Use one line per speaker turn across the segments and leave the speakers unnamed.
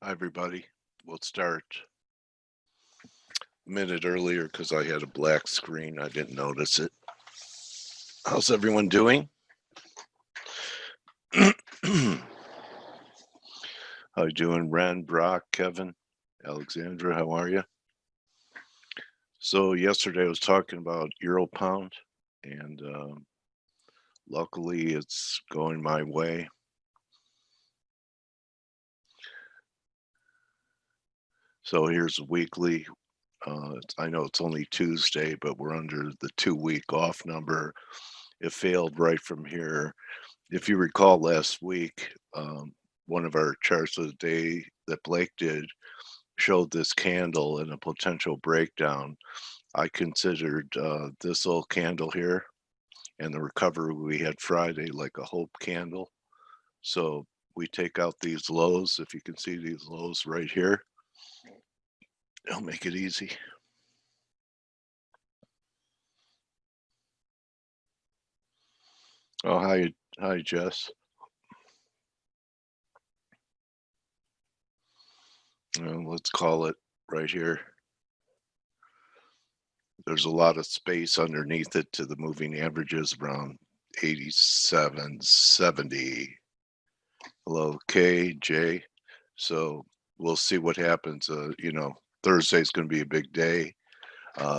Hi, everybody. We'll start a minute earlier because I had a black screen. I didn't notice it. How's everyone doing? How you doing, Ren, Brock, Kevin, Alexandra? How are you? So yesterday I was talking about Euro Pound, and luckily it's going my way. So here's a weekly. I know it's only Tuesday, but we're under the 2-week off number. It failed right from here. If you recall last week, one of our charts of the day that Blake did showed this candle and a potential breakdown. I considered this little candle here and the recovery we had Friday like a hope candle. So we take out these lows. If you can see these lows right here, it'll make it easy. Oh, hi, Jess. Let's call it right here. There's a lot of space underneath it to the moving averages around 87, 70. Hello, K, J. So we'll see what happens. Thursday's going to be a big day.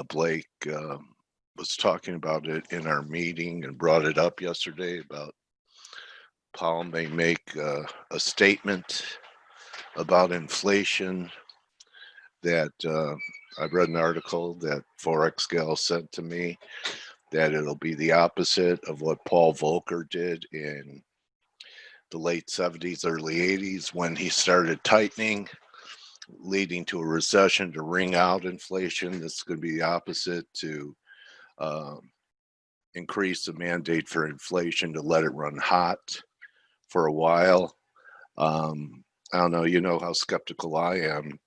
Blake was talking about it in our meeting and brought it up yesterday about Powell may make a statement about inflation that I read an article that Forex gal sent to me that it'll be the opposite of what Paul Volcker did in the late 70s, early 80s when he started tightening, leading to a recession to wring out inflation. This is going to be the opposite to increase the mandate for inflation to let it run hot for a while. I don't know, you know how skeptical I am.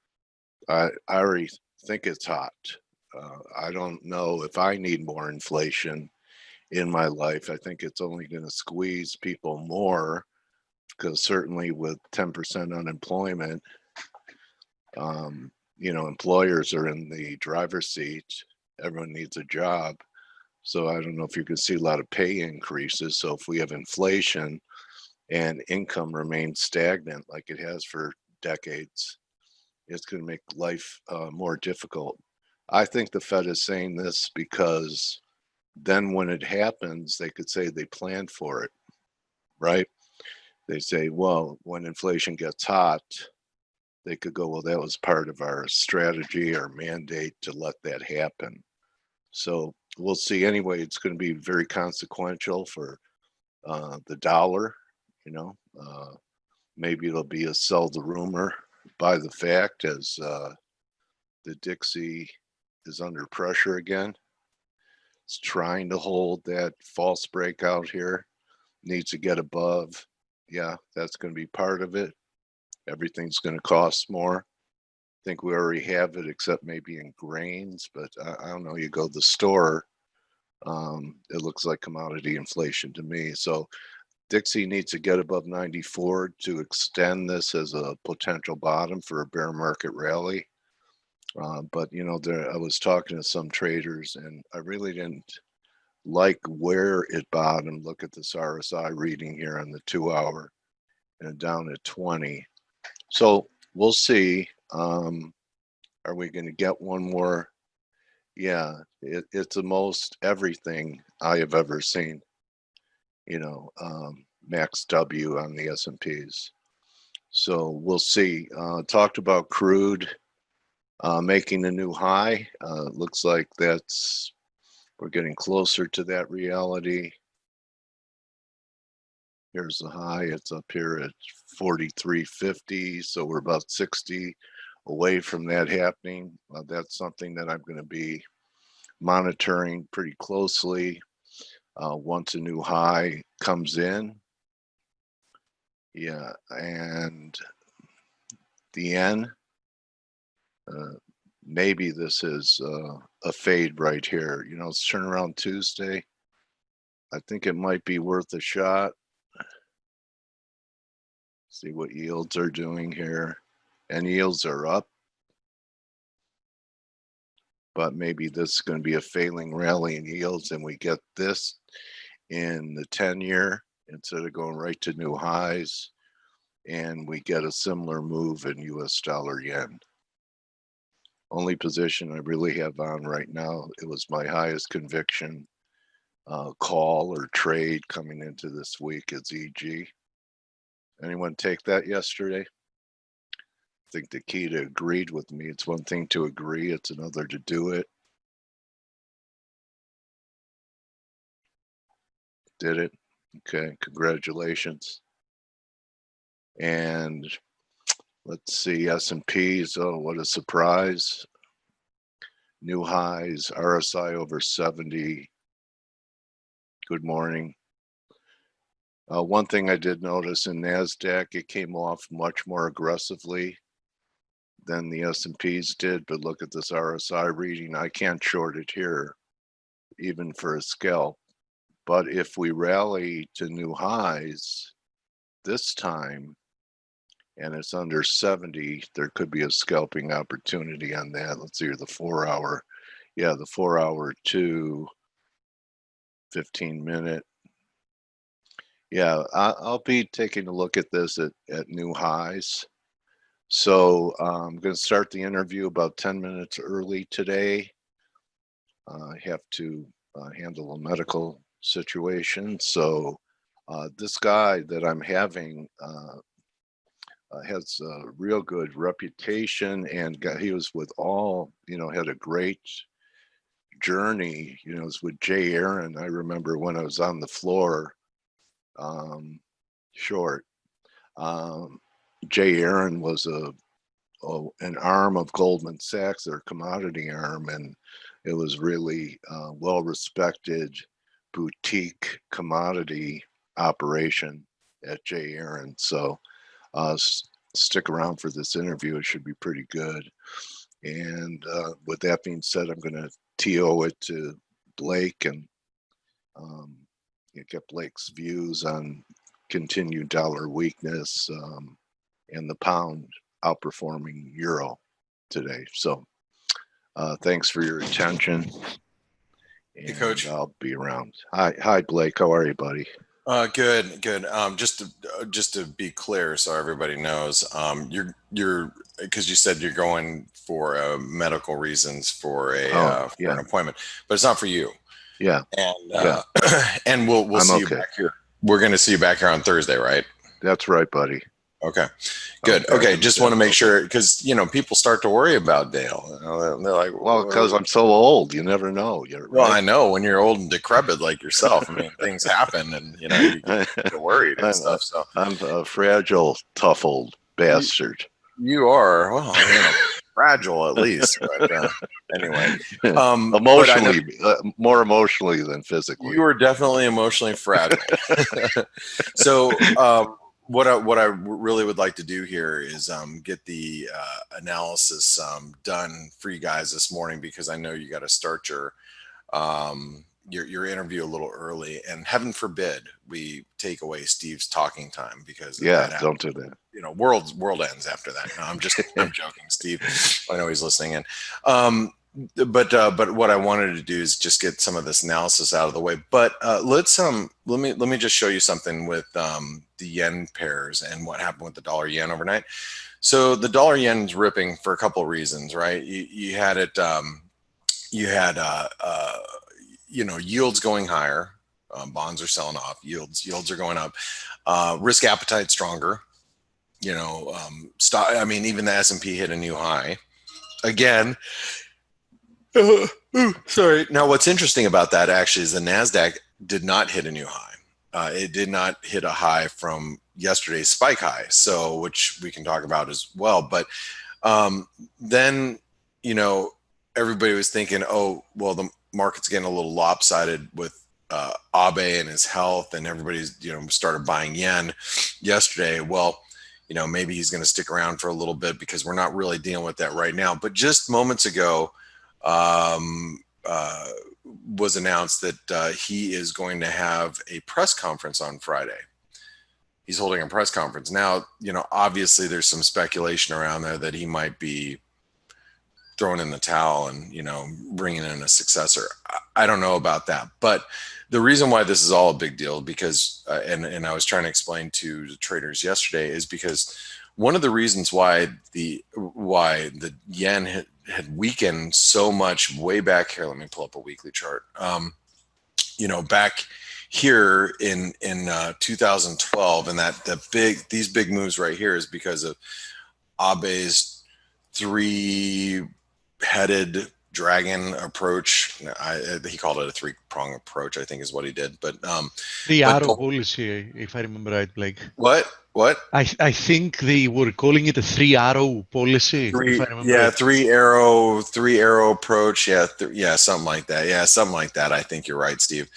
I already think it's hot. I don't know if I need more inflation in my life. I think it's only going to squeeze people more because certainly with 10% unemployment, employers are in the driver's seat. Everyone needs a job. So I don't know if you can see a lot of pay increases. So if we have inflation and income remains stagnant like it has for decades, it's going to make life more difficult. I think the Fed is saying this because then when it happens, they could say they planned for it, right? They say, well, when inflation gets hot, they could go, well, that was part of our strategy or mandate to let that happen. So we'll see. Anyway, it's going to be very consequential for the dollar. Maybe it'll be a sell the rumor, buy the fact, as the Dixie is under pressure again. It's trying to hold that false breakout here. Needs to get above. Yeah, that's going to be part of it. Everything's going to cost more. I think we already have it, except maybe in grains, but I don't know. You go to the store, it looks like commodity inflation to me. So Dixie needs to get above 94 to extend this as a potential bottom for a bear market rally. But I was talking to some traders, and I really didn't like where it bottomed. Look at this RSI reading here on the 2-hour, and down at 20. So we'll see. Are we going to get one more? Yeah, it's the most everything I have ever seen. Max W on the S&Ps. So we'll see. Talked about crude making a new high. Looks like we're getting closer to that reality. Here's the high. It's up here at 43.50. So we're about 60 away from that happening. That's something that I'm going to be monitoring pretty closely once a new high comes in. Yeah, and the yen, maybe this is a fade right here. It's turnaround Tuesday. I think it might be worth a shot. See what yields are doing here. and yields are up. But maybe this is going to be a failing rally in yields, and we get this in the 10-year instead of going right to new highs, and we get a similar move in US dollar yen. Only position I really have on right now, it was my highest conviction call or trade coming into this week is EG. Anyone take that yesterday? I think the key to agreed with me, it's one thing to agree, it's another to do it. Did it. Okay, congratulations. And let's see, S&Ps, oh, what a surprise. New highs, RSI over 70. Good morning. One thing I did notice in NASDAQ, it came off much more aggressively than the S&Ps did, but look at this RSI reading. I can't short it here, even for a scalp. But if we rally to new highs this time, and it's under 70, there could be a scalping opportunity on that. Let's see here, the 4-hour. Yeah, the 4-hour to 15-minute. Yeah, I'll be taking a look at this at new highs. So I'm going to start the interview about 10 minutes early today. I have to handle a medical situation. So this guy that I'm having has a real good reputation, and he was with all, had a great journey. It was with Jay Aaron. I remember when I was on the floor short. Jay Aaron was an arm of Goldman Sachs, their commodity arm, and it was really well-respected boutique commodity operation at Jay Aaron. So stick around for this interview. It should be pretty good. And with that being said, I'm going to TO it to Blake and get Blake's views on continued dollar weakness and the pound outperforming euro today. So thanks for your attention. And
hey, Coach.
I'll be around. Hi, Blake. How are you, buddy?
Good. Just to be clear, so everybody knows, you're because you said you're going for medical reasons for an appointment, but it's not for you.
Yeah.
And and we'll see you back here. We're going to see you back here on Thursday, right?
That's right, buddy.
Okay, good. Okay, just want to make sure, because people start to worry about Dale. They're like,
well, because I'm so old, you never know.
Well, I know when you're old and decrepit like yourself. I mean, things happen, and you get worried and stuff. So
I'm a fragile, tough old bastard.
You are, well, fragile at least. But anyway,
emotionally, more emotionally than physically.
You are definitely emotionally fragile. So. What I really would like to do here is get the analysis done for you guys this morning, because I know you got to start your interview a little early, and heaven forbid we take away Steve's talking time, because
don't do that.
World ends after that. No, I'm joking, Steve. I know he's listening in. But what I wanted to do is just get some of this analysis out of the way. But let me just show you something with the yen pairs and what happened with the dollar yen overnight. So the dollar yen is ripping for a couple of reasons, right? You had it, yields going higher, bonds are selling off, yields are going up, risk appetite stronger. Even the S&P hit a new high again. Sorry. Now, what's interesting about that actually is the NASDAQ did not hit a new high. It did not hit a high from yesterday's spike high, so which we can talk about as well. But then, everybody was thinking, oh, well, the market's getting a little lopsided with Abe and his health, and everybody's, started buying yen yesterday. Well, maybe he's going to stick around for a little bit, because we're not really dealing with that right now. But just moments ago, was announced that he is going to have a press conference on Friday. he's holding a press conference. Now, obviously there's some speculation around there that he might be throwing in the towel and, bringing in a successor. I don't know about that. But the reason why this is all a big deal, because, and I was trying to explain to the traders yesterday, is because one of the reasons why the yen had weakened so much way back here. Let me pull up a weekly chart. Back here in 2012, and these big moves right here is because of Abe's three-headed dragon approach. He called it a three-prong approach, I think is what he did. But
the arrow policy, if I remember right, Blake.
What?
I think they were calling it a 3-arrow policy. If I remember right.
three arrow approach. Yeah, something like that. Yeah, something like that. I think you're right, Steve.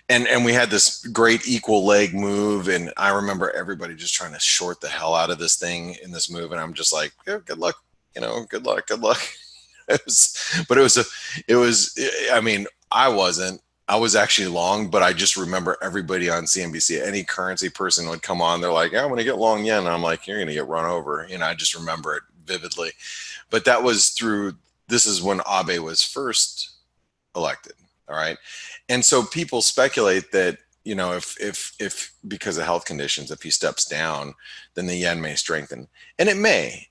And we had this great equal leg move, and I remember everybody just trying to short the hell out of this thing in this move, and I'm just like, yeah, good luck, good luck. I was actually long, but I just remember everybody on CNBC, any currency person would come on, they're like, yeah, I'm going to get long yen. And I'm like, you're going to get run over. I just remember it vividly. But this is when Abe was first elected. All right. And so people speculate that, if because of health conditions, if he steps down, then the yen may strengthen, and it may.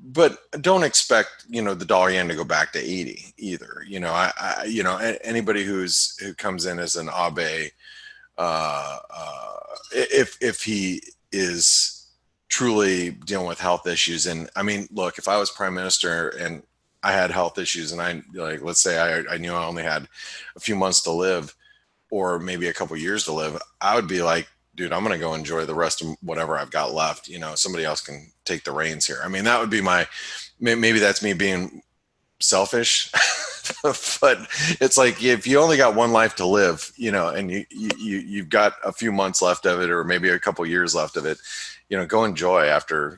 But don't expect, the dollar yen to go back to 80 either. Anybody who comes in as an Abe, if he is truly dealing with health issues, and I mean, look, if I was prime minister and I had health issues, and let's say I knew I only had a few months to live, or maybe a couple years to live, I would be like, dude, I'm going to go enjoy the rest of whatever I've got left. Somebody else can take the reins here. I mean, that would be maybe that's me being selfish, but it's like, if you only got one life to live, and you've got a few months left of it, or maybe a couple years left of it, go enjoy after,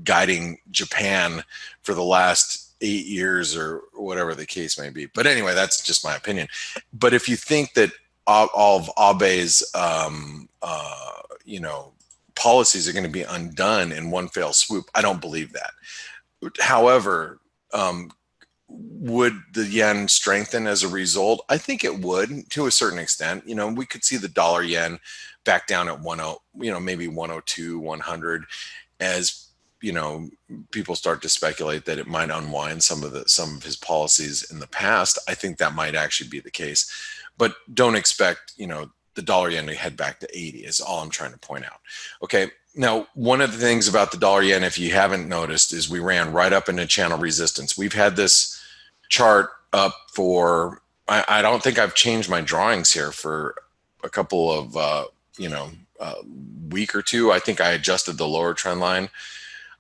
guiding Japan for the last 8 years or whatever the case may be. But anyway, that's just my opinion. But if you think that all of Abe's, policies are going to be undone in one fell swoop, I don't believe that. However, would the yen strengthen as a result? I think it would, to a certain extent. We could see the dollar yen back down at 10, maybe 102, 100, as people start to speculate that it might unwind some of his policies in the past. I think that might actually be the case. But don't expect, the dollar yen to head back to 80 is all I'm trying to point out. Okay. Now, one of the things about the dollar yen, if you haven't noticed, is we ran right up into channel resistance. We've had this chart up for, I don't think I've changed my drawings here for a couple of, week or two. I think I adjusted the lower trend line.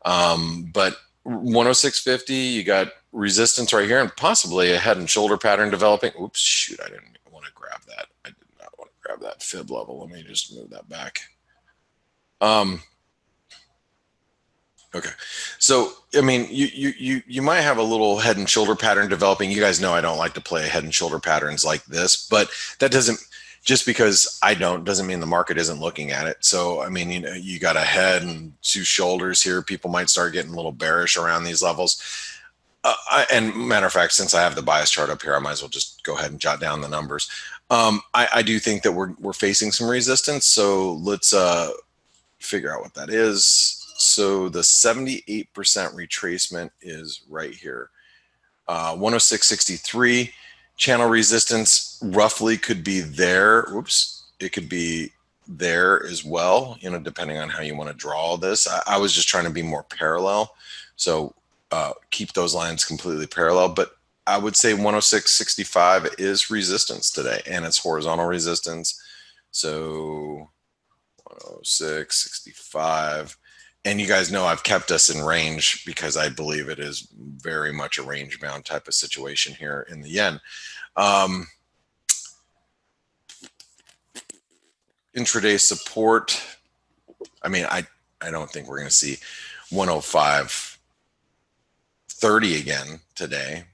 But 106.50, you got resistance right here, and possibly a head and shoulder pattern developing. Oops, shoot, I didn't want to grab that. I did not want to grab that fib level. Let me just move that back. Okay. So, I mean, you might have a little head and shoulder pattern developing. You guys know I don't like to play head and shoulder patterns like this, but that doesn't, just because I don't, doesn't mean the market isn't looking at it. So, I mean, you got a head and two shoulders here. People might start getting a little bearish around these levels. And matter of fact, since I have the bias chart up here, I might as well just go ahead and jot down the numbers. I do think that we're facing some resistance. So let's figure out what that is. So the 78% retracement is right here. 106.63. Channel resistance roughly could be there. Whoops, it could be there as well, depending on how you want to draw this. I was just trying to be more parallel. So keep those lines completely parallel. But I would say 106.65 is resistance today, and it's horizontal resistance. So 106.65. And you guys know I've kept us in range because I believe it is very much a range bound type of situation here in the yen. Intraday support. I mean, I don't think we're going to see 105.30 again today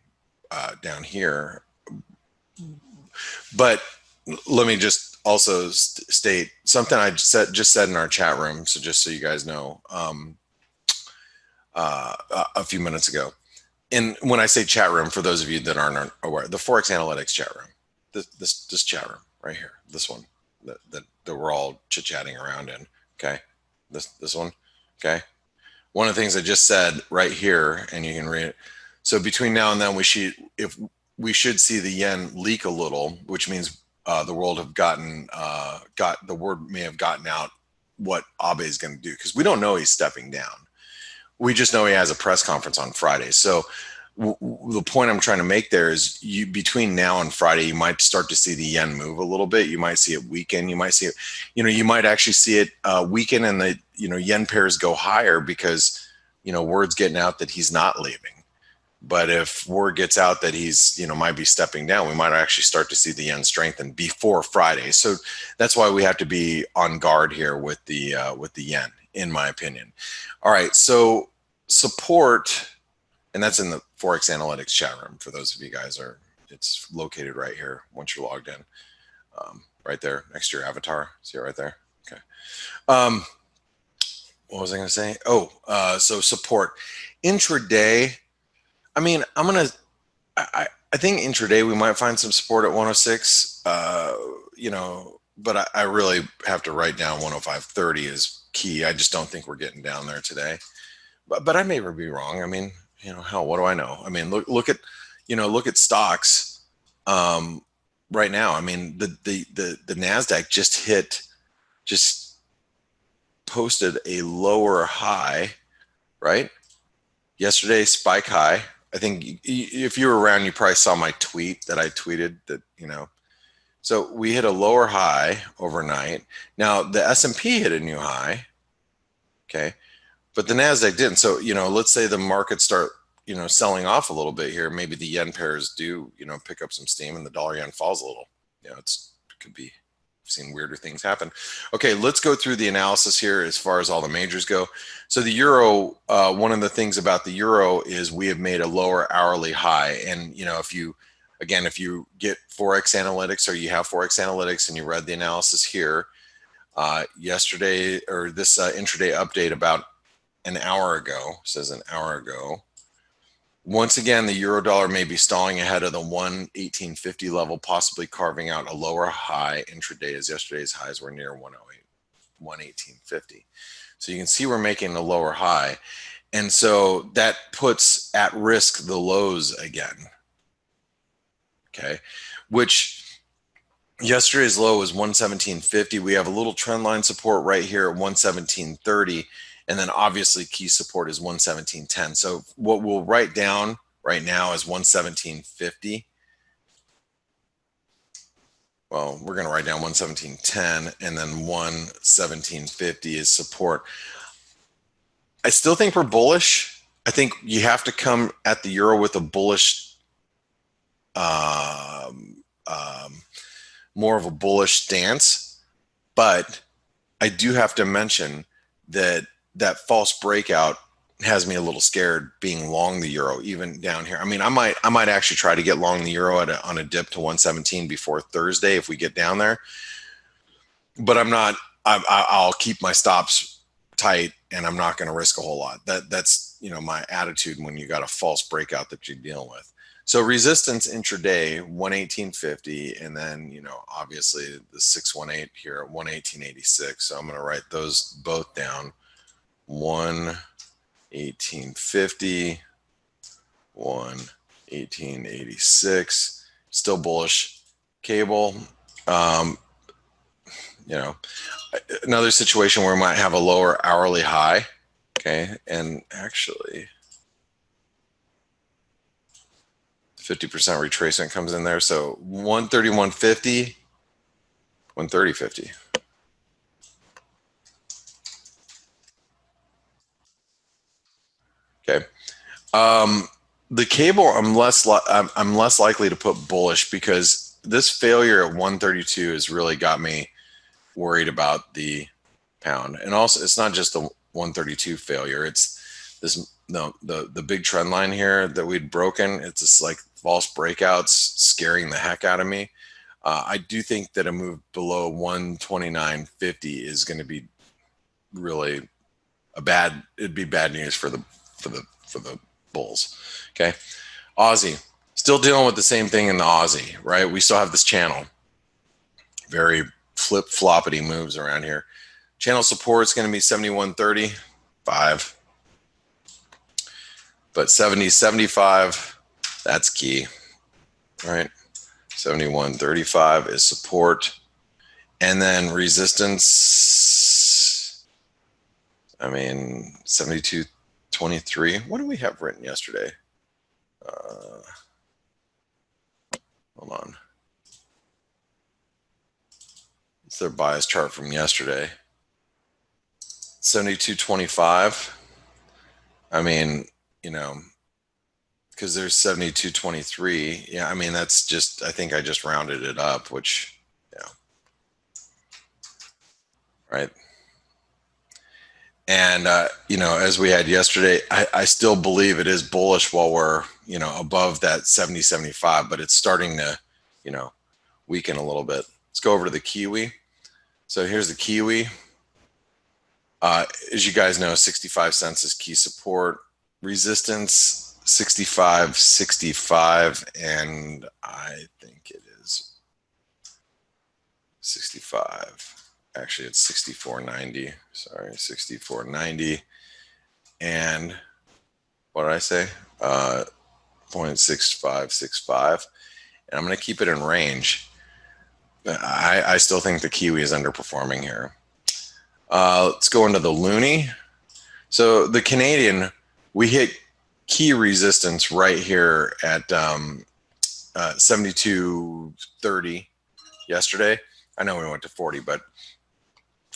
down here. But let me just also state something I just said in our chat room. So just so you guys know, a few minutes ago. And when I say chat room, for those of you that aren't aware, the ForexAnalytix chat room, this chat room right here, this one that we're all chit-chatting around in. Okay, this one. Okay, one of the things I just said right here, and you can read it. So between now and then, we should see the yen leak a little, which means the world have the word may have gotten out what Abe is going to do, because we don't know he's stepping down. We just know he has a press conference on Friday. So the point I'm trying to make there is between now and Friday, you might start to see the yen move a little bit. You might see it weaken. You might see it, you might actually see it weaken, and the, yen pairs go higher because, word's getting out that he's not leaving. But if word gets out that he's, might be stepping down, we might actually start to see the yen strengthen before Friday. So that's why we have to be on guard here with the yen, in my opinion. All right, so support, and that's in the ForexAnalytix chat room for those of you guys it's located right here once you're logged in, right there next to your avatar. See it right there? Okay. What was I going to say? So support. Intraday, I mean, I think intraday we might find some support at 106, but I really have to write down 105.30 is key. I just don't think we're getting down there today. But I may be wrong. I mean, hell, what do I know? I mean, look at stocks right now. I mean, the NASDAQ just posted a lower high, right? Yesterday, spike high. I think if you were around, you probably saw my tweet that I tweeted that, so we hit a lower high overnight. Now the S&P hit a new high. Okay. But the NASDAQ didn't. So, let's say the markets start, selling off a little bit here. Maybe the yen pairs do, pick up some steam and the dollar yen falls a little. It could be, I've seen weirder things happen. Okay, let's go through the analysis here as far as all the majors go. So the euro, one of the things about the euro is we have made a lower hourly high. And, if you get ForexAnalytix, or you have ForexAnalytix and you read the analysis here, yesterday, or this intraday update about an hour ago, says an hour ago. Once again, the euro dollar may be stalling ahead of the 118.50 level, possibly carving out a lower high intraday, as yesterday's highs were near 118.50. So you can see we're making a lower high. And so that puts at risk the lows again. Okay, which yesterday's low was 117.50. We have a little trend line support right here at 117.30. And then obviously key support is 117.10. So what we'll write down right now is 117.50. Well, we're going to write down 117.10, and then 117.50 is support. I still think we're bullish. I think you have to come at the euro with a bullish, more of a bullish stance. But I do have to mention that false breakout has me a little scared being long the euro, even down here. I mean, I might actually try to get long the euro on a dip to 117 before Thursday if we get down there. But I'm not. I'll keep my stops tight, and I'm not going to risk a whole lot. That's my attitude when you got a false breakout that you're dealing with. So resistance intraday 118.50, and then obviously the 618 here at 118.86. So I'm going to write those both down. 118.50, 118.86, still bullish. Cable, another situation where we might have a lower hourly high. Okay, and actually 50% retracement comes in there. So 131.50, 130.50. Okay. The cable, I'm less likely to put bullish, because this failure at 132 has really got me worried about the pound. And also, it's not just the 132 failure. It's this the big trend line here that we'd broken. It's just like false breakouts scaring the heck out of me. I do think that a move below 129.50 is going to be really it'd be bad news for the bulls. Okay. Aussie, still dealing with the same thing in the Aussie, right? We still have this channel. Very flip-floppity moves around here. Channel support is going to be 71.35. But 70.75, that's key, right? 71.35 is support. And then resistance, I mean, 72.23. What do we have written yesterday? Hold on. It's their bias chart from yesterday. 72.25. I mean, you know, because there's 72.23. Yeah, I mean, that's just, I think I just rounded it up, which, yeah. Right. And, you know, as we had yesterday, I still believe it is bullish while we're, you know, above that 70.75, but it's starting to, you know, weaken a little bit. Let's go over to the Kiwi. So here's the Kiwi. As you guys know, 65 cents is key support. Resistance, 65.65, and I think it is 65. Actually, it's 64.90. Sorry, 64.90. And what did I say? 0.6565. And I'm going to keep it in range. I still think the Kiwi is underperforming here. Let's go into the Loonie. So the Canadian, we hit key resistance right here at 72.30 yesterday. I know we went to 40, but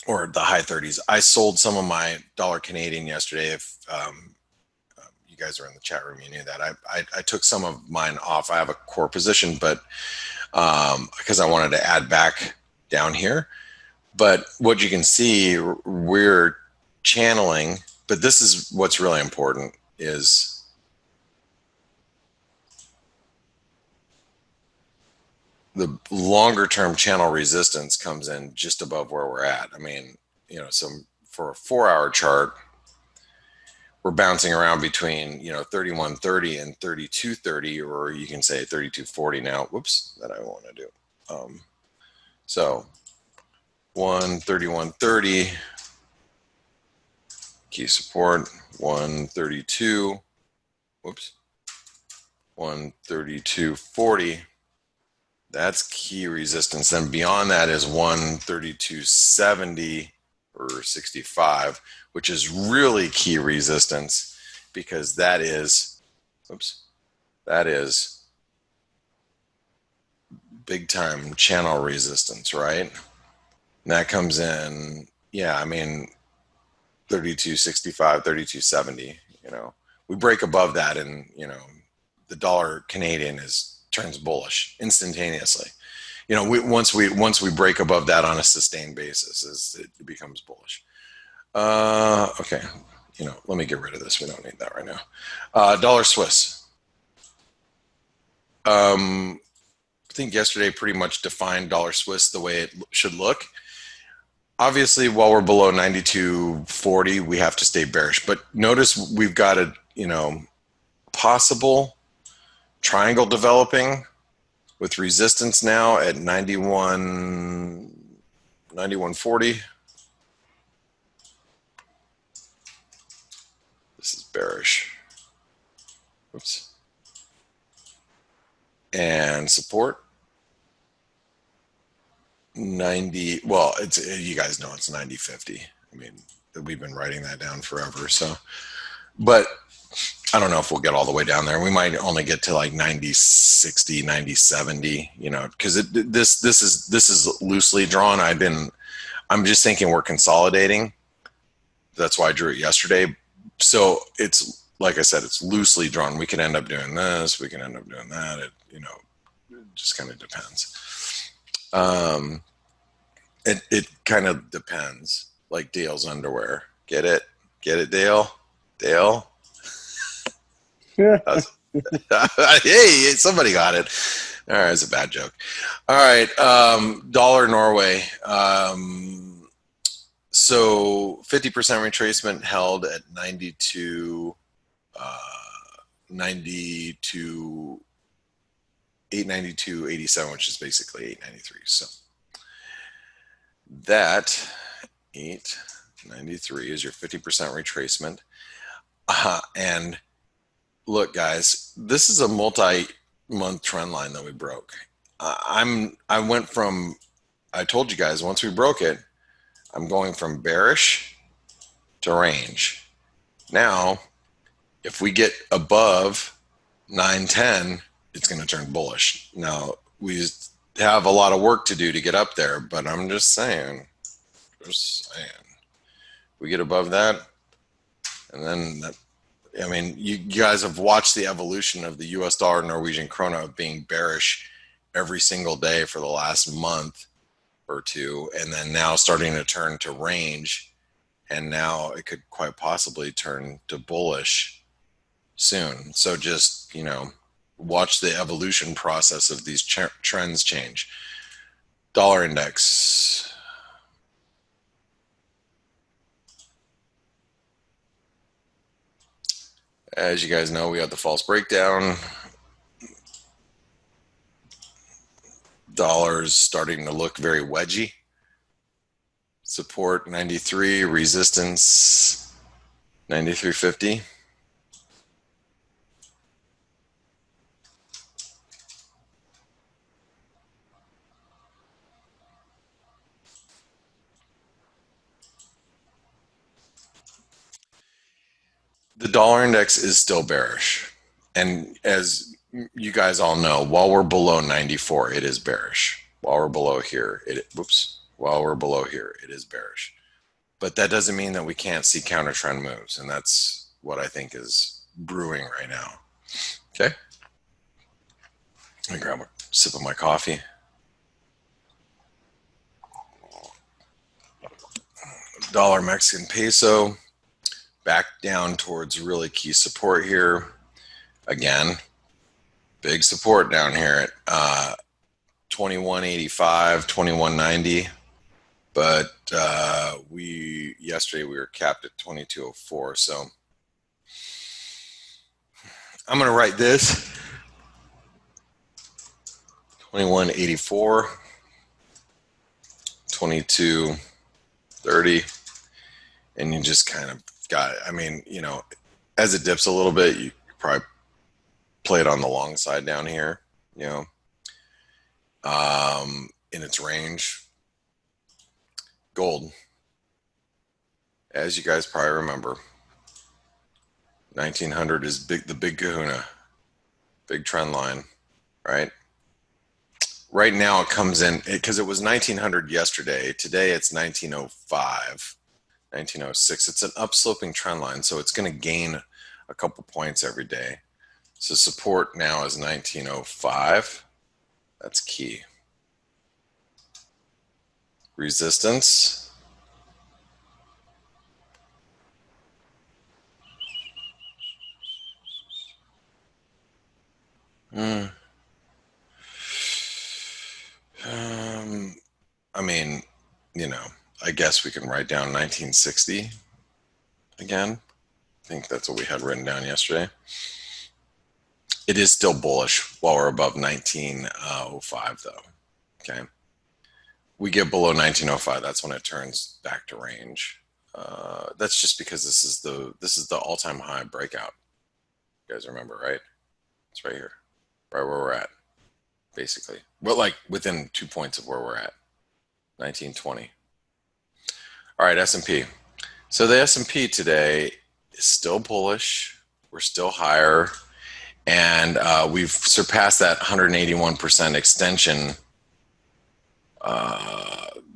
or the high 30s. I sold some of my dollar Canadian yesterday. If you guys are in the chat room, you knew that. I took some of mine off. I have a core position, but because I wanted to add back down here. But what you can see, we're channeling, but this is what's really important is the longer term channel resistance comes in just above where we're at. I mean, you know, so for a 4-hour chart, we're bouncing around between, you know, 31.30 and 32.30, or you can say 32.40 now. Whoops, that I want to do. So 131.30 key support, 132, whoops, 132.40. That's key resistance. Then beyond that is 132.70 or 65, which is really key resistance because that is, oops, that is big time channel resistance, right? And that comes in, yeah, I mean, 32.65, 32.70, you know, we break above that and, you know, the dollar Canadian turns bullish instantaneously. You know, once we break above that on a sustained basis, it becomes bullish. Okay, you know, let me get rid of this. We don't need that right now. Dollar Swiss. I think yesterday pretty much defined dollar Swiss the way it should look. Obviously, while we're below 92.40, we have to stay bearish. But notice we've got a, you know, possible triangle developing with resistance now at 91.40. This is bearish. Oops. And support 90. Well, it's, you guys know it's 90.50. I mean, we've been writing that down forever. So, but I don't know if we'll get all the way down there. We might only get to like 90.60, 90.70, you know, because this is loosely drawn. I'm just thinking we're consolidating. That's why I drew it yesterday. So it's, like I said, it's loosely drawn. We could end up doing this. We can end up doing that. It, you know, it just kind of depends. It kind of depends, like Dale's underwear. Get it, Dale? Dale? Hey, somebody got it. All right, it's a bad joke. All right, dollar Norway. So 50% retracement held at 92, 892.87, which is basically 893. So that 893 is your 50% retracement. And look, guys, this is a multi-month trend line that we broke. I told you guys once we broke it, I'm going from bearish to range. Now, if we get above 910, it's going to turn bullish. Now, we have a lot of work to do to get up there, but I'm just saying, we get above that, and then that, I mean, you guys have watched the evolution of the US dollar Norwegian krona being bearish every single day for the last month or two, and then now starting to turn to range, and now it could quite possibly turn to bullish soon. So just, watch the evolution process of these trends change. Dollar index. As you guys know, we had the false breakdown. Dollar's starting to look very wedgy. Support 93, resistance 93.50. The dollar index is still bearish. And as you guys all know, while we're below 94, it is bearish. While we're below here, it is bearish. But that doesn't mean that we can't see counter trend moves. And that's what I think is brewing right now. Okay. Let me grab a sip of my coffee. Dollar Mexican peso back down towards really key support here. Again, big support down here at 21.85, 21.90. But yesterday we were capped at 22.04. So I'm going to write this 21.84, 22.30, and you just kind of got, as it dips a little bit, you probably play it on the long side down here, in its range. Gold, as you guys probably remember, 1900 is the big kahuna, big trend line, right? Right now it comes in, because it was 1900 yesterday. Today it's 1905, 1906. It's an upsloping trend line, so it's going to gain a couple points every day. So support now is 1905. That's key. Resistance. I guess we can write down 1960 again. I think that's what we had written down yesterday. It is still bullish while we're above 1905 though. Okay. We get below 1905, that's when it turns back to range. That's just because this is the all-time high breakout. You guys remember, right? It's right here, right where we're at, basically. Well, like within 2 points of where we're at, 1920. All right, S&P. So the S&P today is still bullish. We're still higher, and we've surpassed that 181% extension.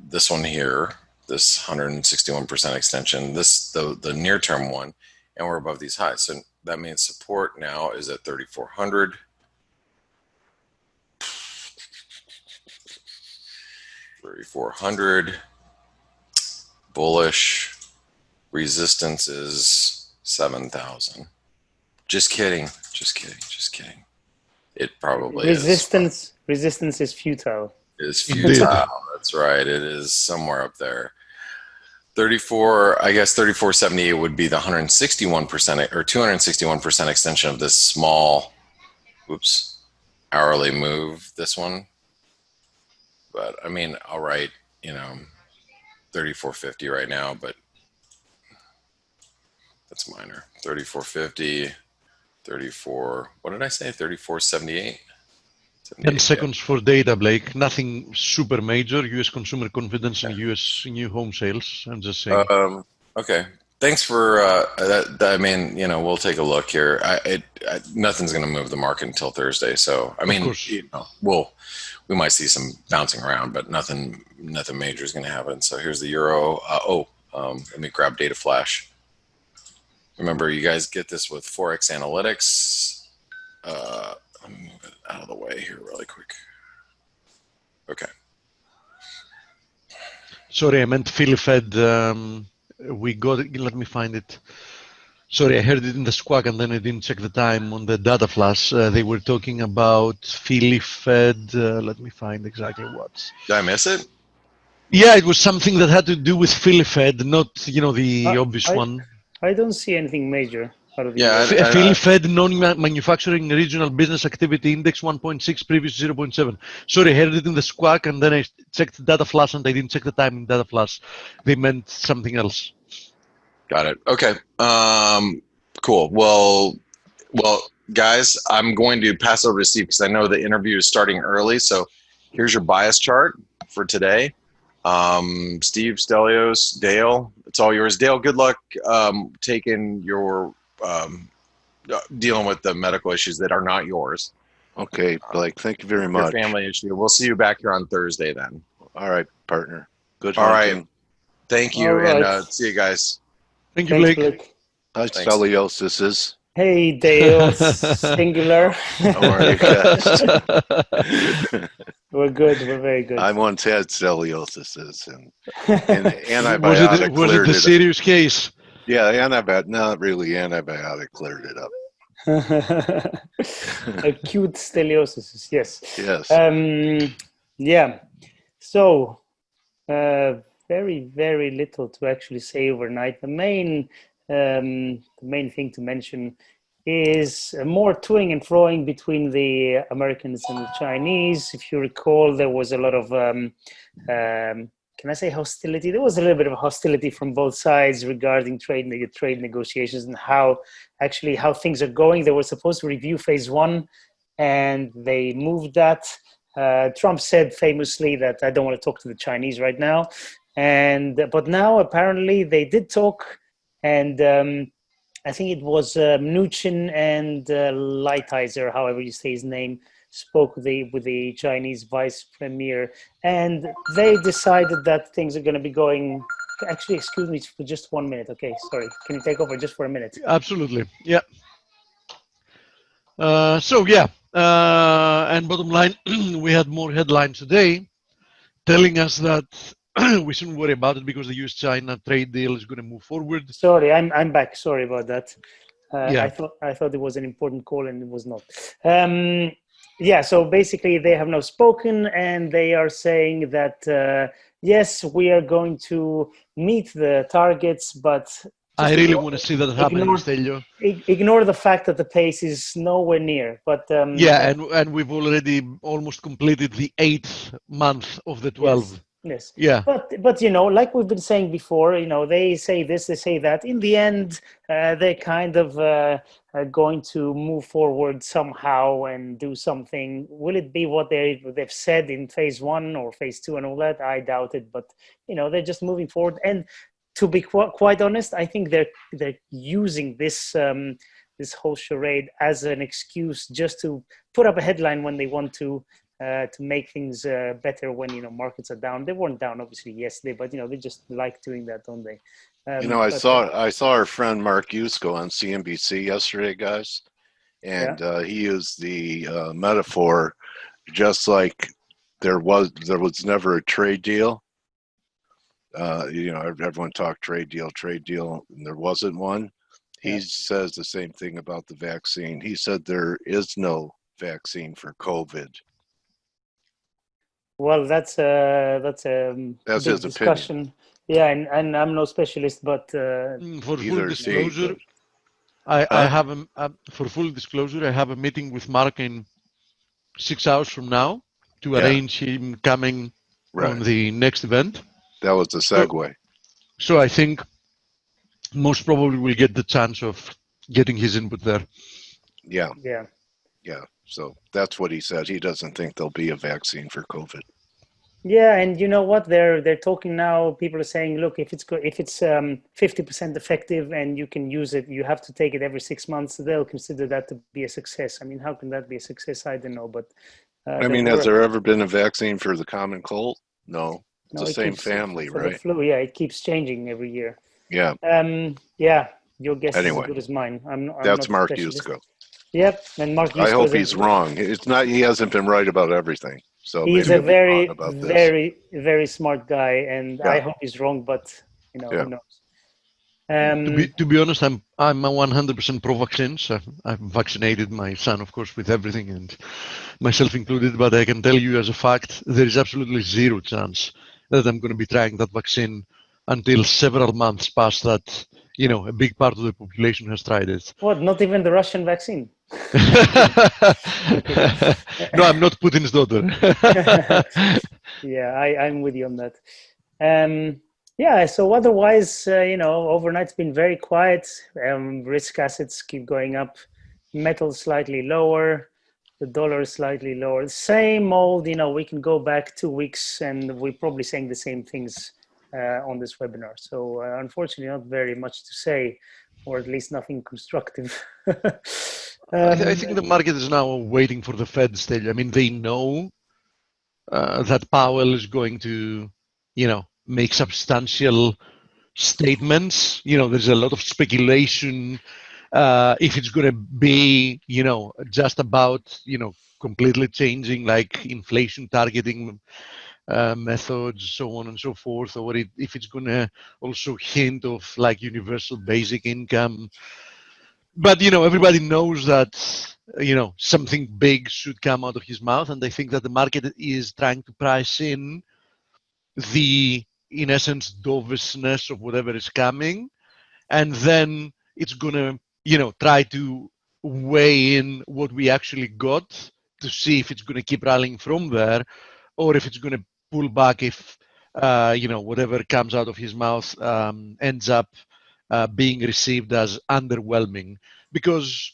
This one here, this 161% extension, the near-term one, and we're above these highs. So that means support now is at 3,400. Bullish. Resistance is 7,000. Just kidding. It probably
resistance,
is.
resistance is futile.
It's
Indeed.
futile. That's right. It is somewhere up there. 34, I guess 34.78 would be the 161% or 261% extension of this small, hourly move, this one. But I mean, all right, 34.50 right now, but that's minor. 34.50, 34, what did I say? 34.78?
10 seconds for data, Blake. Nothing super major. U.S. consumer confidence and U.S. new home sales. I'm just saying.
Okay. Thanks for that. I mean, we'll take a look here. Nothing's going to move the market until Thursday. So, I mean, we might see some bouncing around, but nothing major is going to happen. So here's the euro. Let me grab data flash. Remember, you guys get this with ForexAnalytix. Let me move it out of the way here really quick. Okay.
Sorry, I meant Philly Fed. We got it. Let me find it. Sorry, I heard it in the squawk and then I didn't check the time on the data flash. They were talking about Philly Fed. Let me find exactly what.
Did I miss it?
Yeah, it was something that had to do with Philly Fed, not the obvious one.
I don't see anything major out of the
Philly Fed non-manufacturing regional business activity index 1.6, previous 0.7. Sorry, I heard it in the squawk and then I checked data flash and I didn't check the time in data flash. They meant something else.
Got it. Okay. Cool. Well, guys, I'm going to pass over to Steve because I know the interview is starting early. So here's your bias chart for today. Steve, Stelios, Dale, it's all yours. Dale, good luck taking your dealing with the medical issues that are not yours.
Okay, Blake, thank you very much.
Your family issue. We'll see you back here on Thursday then.
All right, partner. Good
All
hunting.
right. Thank you, and see you guys.
Thank you,
Blake.
Hi, Stelios is.
Hey, Dale, singular.
How are you guys?
We're good. We're very good.
I once had scoliosis, and antibiotic
was it the serious case?
Yeah, not really. Antibiotic cleared it up.
Acute scoliosis, yes.
Yes.
Yeah. So, very, very little to actually say overnight. The main thing to mention is more toing and froing between the Americans and the Chinese. If you recall, there was a lot of, can I say hostility? There was a little bit of hostility from both sides regarding trade negotiations and how things are going. They were supposed to review phase one, and they moved that. Trump said famously that I don't want to talk to the Chinese right now. But now apparently they did talk, and I think it was Mnuchin and Lighthizer, however you say his name, spoke with the Chinese vice premier, and they decided that things are going to be going. Actually, excuse me for just 1 minute. Okay, sorry. Can you take over just for a minute?
Absolutely. Yeah. And bottom line, we had more headlines today telling us that we shouldn't worry about it because the U.S.-China trade deal is going to move forward.
Sorry, I'm back. Sorry about that.
Yeah.
I thought it was an important call and it was not. Yeah, so basically they have now spoken and they are saying that, yes, we are going to meet the targets, but
I really want to see that happen, Stelio.
Ignore the fact that the pace is nowhere near. But
yeah, and we've already almost completed the 8th month of the 12.
Yes.
Yeah.
But like we've been saying before, they say this, they say that. In the end, they're kind of going to move forward somehow and do something. Will it be what they've said in phase one or phase two and all that? I doubt it. But they're just moving forward. And to be quite honest, I think they're using this this whole charade as an excuse just to put up a headline when they want to make things better when markets are down. They weren't down obviously yesterday, but they just like doing that, don't they?
I saw our friend Mark Yusko on CNBC yesterday, guys, and he used the metaphor just like there was never a trade deal. Everyone talked trade deal, and there wasn't one. He says the same thing about the vaccine. He said there is no vaccine for COVID.
Well, that's a
That's
big
his
discussion. Yeah, and I'm no specialist, but
For full
Either is he,
disclosure,
but
I have for full disclosure, I have a meeting with Mark in 6 hours from now to
Yeah.
arrange him coming on
right.
the next event.
That was the segue.
So I think most probably we'll get the chance of getting his input there.
Yeah.
yeah.
Yeah. So that's what he said. He doesn't think there'll be a vaccine for COVID.
Yeah, and you know what? They're talking now. People are saying, look, if it's 50% effective and you can use it, you have to take it every 6 months. They'll consider that to be a success. I mean, how can that be a success? I don't know, but
I mean, has there ever been a vaccine for the common cold? No. It's
no,
the
it
same
keeps,
family,
for
right?
the flu. Yeah, it keeps changing every year.
Yeah.
Yeah, your guess is as
Anyway,
good as mine. I'm
That's
not a
Mark
specialist.
Yusko.
Yep, and Mark
I
Yusko
hope
is
he's wrong. It's not. He hasn't been right about everything. So
he's
maybe
a
he'll be wrong
very,
about this.
very, very smart guy, and I
Yeah.
hope he's wrong, but you know,
Yeah.
who knows?
To be honest, I'm a 100% pro-vaccines. I've vaccinated my son, of course, with everything, and myself included. But I can tell you, as a fact, there is absolutely zero chance that I'm going to be trying that vaccine until several months past that. You know, a big part of the population has tried it.
What? Not even the Russian vaccine?
No, I'm not Putin's daughter.
Yeah, I'm with you on that. Yeah, so otherwise, you know, overnight's been very quiet. Risk assets keep going up, metal slightly lower, the dollar is slightly lower. Same old, you know, we can go back 2 weeks and we're probably saying the same things on this webinar. So unfortunately, not very much to say, or at least nothing constructive.
I think the market is now waiting for the Fed stage. I mean, they know that Powell is going to, you know, make substantial statements. You know, there's a lot of speculation if it's going to be, you know, just about, you know, completely changing like inflation targeting methods, so on and so forth, or if it's going to also hint of like universal basic income. But you know, everybody knows that you know something big should come out of his mouth, and I think that the market is trying to price in the, in essence, dovishness of whatever is coming, and then it's gonna, you know, try to weigh in what we actually got to see if it's gonna keep rallying from there, or if it's gonna pull back if you know whatever comes out of his mouth ends up being received as underwhelming. Because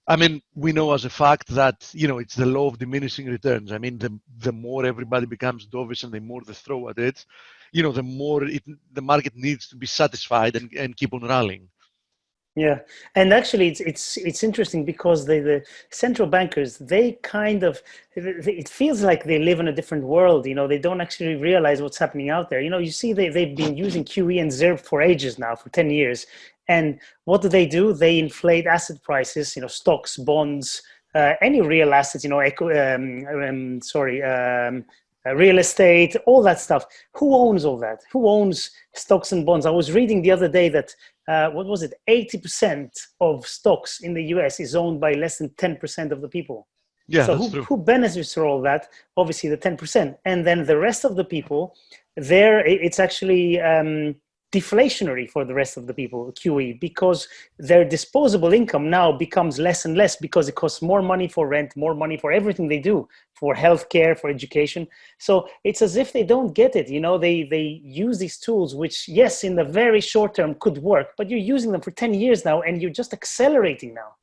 I mean, we know as a fact that, you know, it's the law of diminishing returns. I mean, the more everybody becomes dovish and the more they throw at it, you know, the more the market needs to be satisfied and keep on rallying.
Yeah, and actually, it's interesting because the central bankers, they kind of, it feels like they live in a different world. You know, they don't actually realize what's happening out there. You know, you see they've been using QE and ZIRP for ages now, for 10 years. And what do? They inflate asset prices, you know, stocks, bonds, any real assets, you know, real estate, all that stuff. Who owns all that? Who owns stocks and bonds? I was reading the other day that, what was it? 80% of stocks in the US is owned by less than 10% of the people.
Yeah,
so
that's true.
who benefits from all that? Obviously the 10%. And then the rest of the people, it's actually deflationary for the rest of the people, QE, because their disposable income now becomes less and less because it costs more money for rent, more money for everything they do, for healthcare, for education. So it's as if they don't get it. You know, they use these tools, which, yes, in the very short term could work, but you're using them for 10 years now and you're just accelerating now.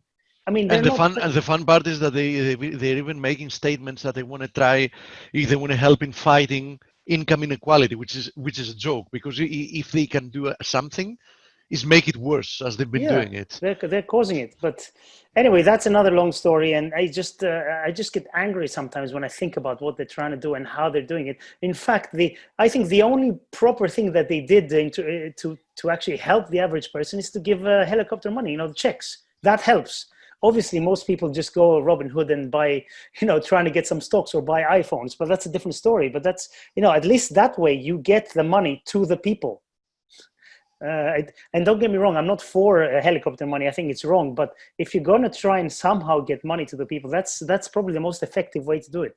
I mean,
and the fun part is that they're even making statements that they want to try, they want to help in fighting income inequality, which is a joke, because if they can do something, is make it worse as they've been doing it.
They're causing it. But anyway, that's another long story, and I just get angry sometimes when I think about what they're trying to do and how they're doing it. In fact, I think the only proper thing that they did to actually help the average person is to give helicopter money, you know, the checks. That helps. Obviously, most people just go Robin Hood and buy, you know, trying to get some stocks or buy iPhones, but that's a different story. But that's, you know, at least that way you get the money to the people. And don't get me wrong, I'm not for helicopter money. I think it's wrong. But if you're going to try and somehow get money to the people, that's probably the most effective way to do it.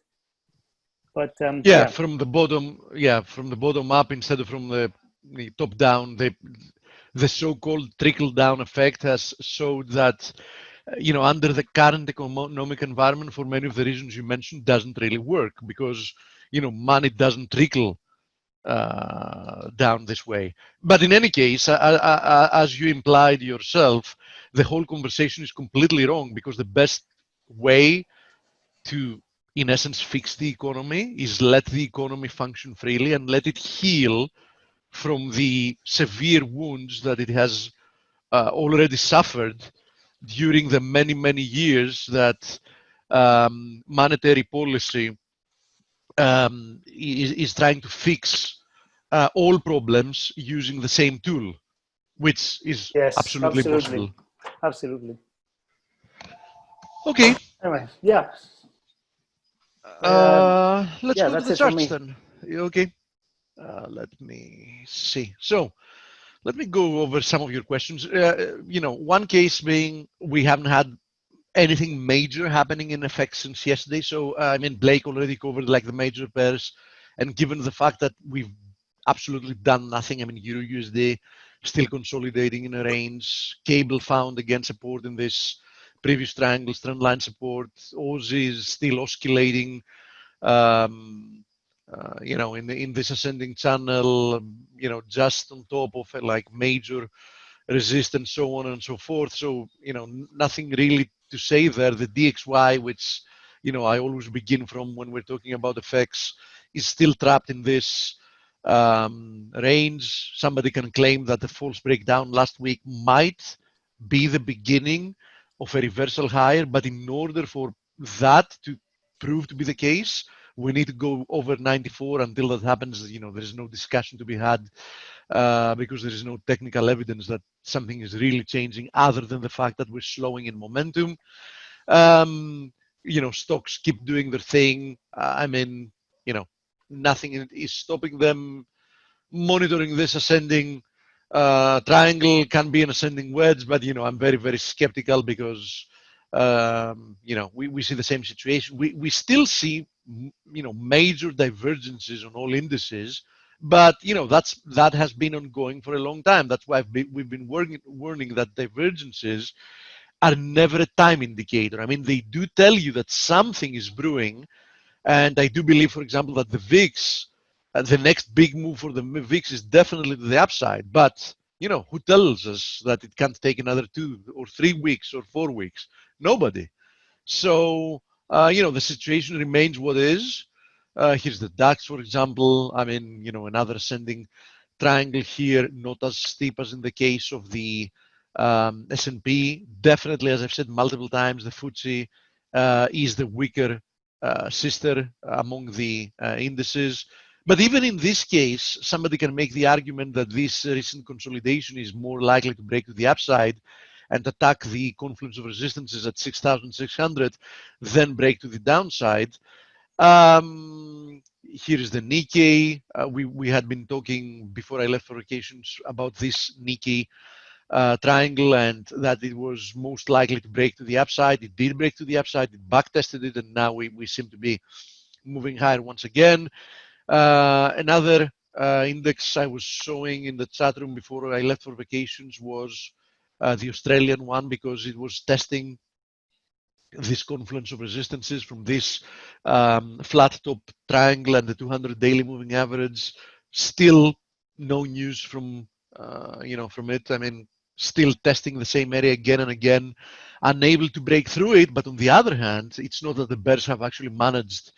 But
Yeah, from the bottom up instead of from the top down. The so-called trickle-down effect has showed that under the current economic environment, for many of the reasons you mentioned, doesn't really work because money doesn't trickle down this way. But in any case, as you implied yourself, the whole conversation is completely wrong, because the best way to, in essence, fix the economy is let the economy function freely and let it heal from the severe wounds that it has already suffered during the many years that monetary policy is trying to fix all problems using the same tool, which is
yes,
absolutely impossible.
Absolutely.
Okay.
Anyway, yeah.
Let's
yeah,
go to
that's
the
it for
charts
me.
then. Okay. Let me see. So let me go over some of your questions. One case being we haven't had anything major happening in FX since yesterday. So Blake already covered like the major pairs, and given the fact that we've absolutely done nothing, Euro USD still consolidating in a range, cable found again support in this previous triangle, trend line support. Aussie is still oscillating, in this ascending channel, just on top of like major resistance, so on and so forth. So nothing really to say there. The DXY, which I always begin from when we're talking about effects, is still trapped in this range. Somebody can claim that the false breakdown last week might be the beginning of a reversal higher, but in order for that to prove to be the case, we need to go over 94. Until that happens, there is no discussion to be had, because there is no technical evidence that something is really changing other than the fact that we're slowing in momentum. Stocks keep doing their thing. Nothing is stopping them. Monitoring this ascending triangle can be an ascending wedge, but I'm very skeptical, because we see the same situation. We still see major divergences on all indices, but that has been ongoing for a long time. That's why we've been warning that divergences are never a time indicator. They do tell you that something is brewing, and I do believe, for example, that the VIX, the next big move for the VIX is definitely to the upside. But who tells us that it can't take another 2 or 3 weeks or 4 weeks? Nobody. So the situation remains what is. Here's the DAX, for example. Another ascending triangle here, not as steep as in the case of the S&P. Definitely, as I've said multiple times, the FTSE is the weaker sister among the indices. But even in this case, somebody can make the argument that this recent consolidation is more likely to break to the upside and attack the confluence of resistances at 6,600 than break to the downside. Here is the Nikkei. We had been talking before I left for vacations about this Nikkei triangle, and that it was most likely to break to the upside. It did break to the upside. It backtested it, and now we seem to be moving higher once again. Another index I was showing in the chat room before I left for vacations was the Australian one, because it was testing this confluence of resistances from this flat top triangle and the 200 daily moving average. Still no news from from it. Still testing the same area again and again, unable to break through it. But on the other hand, it's not that the bears have actually managed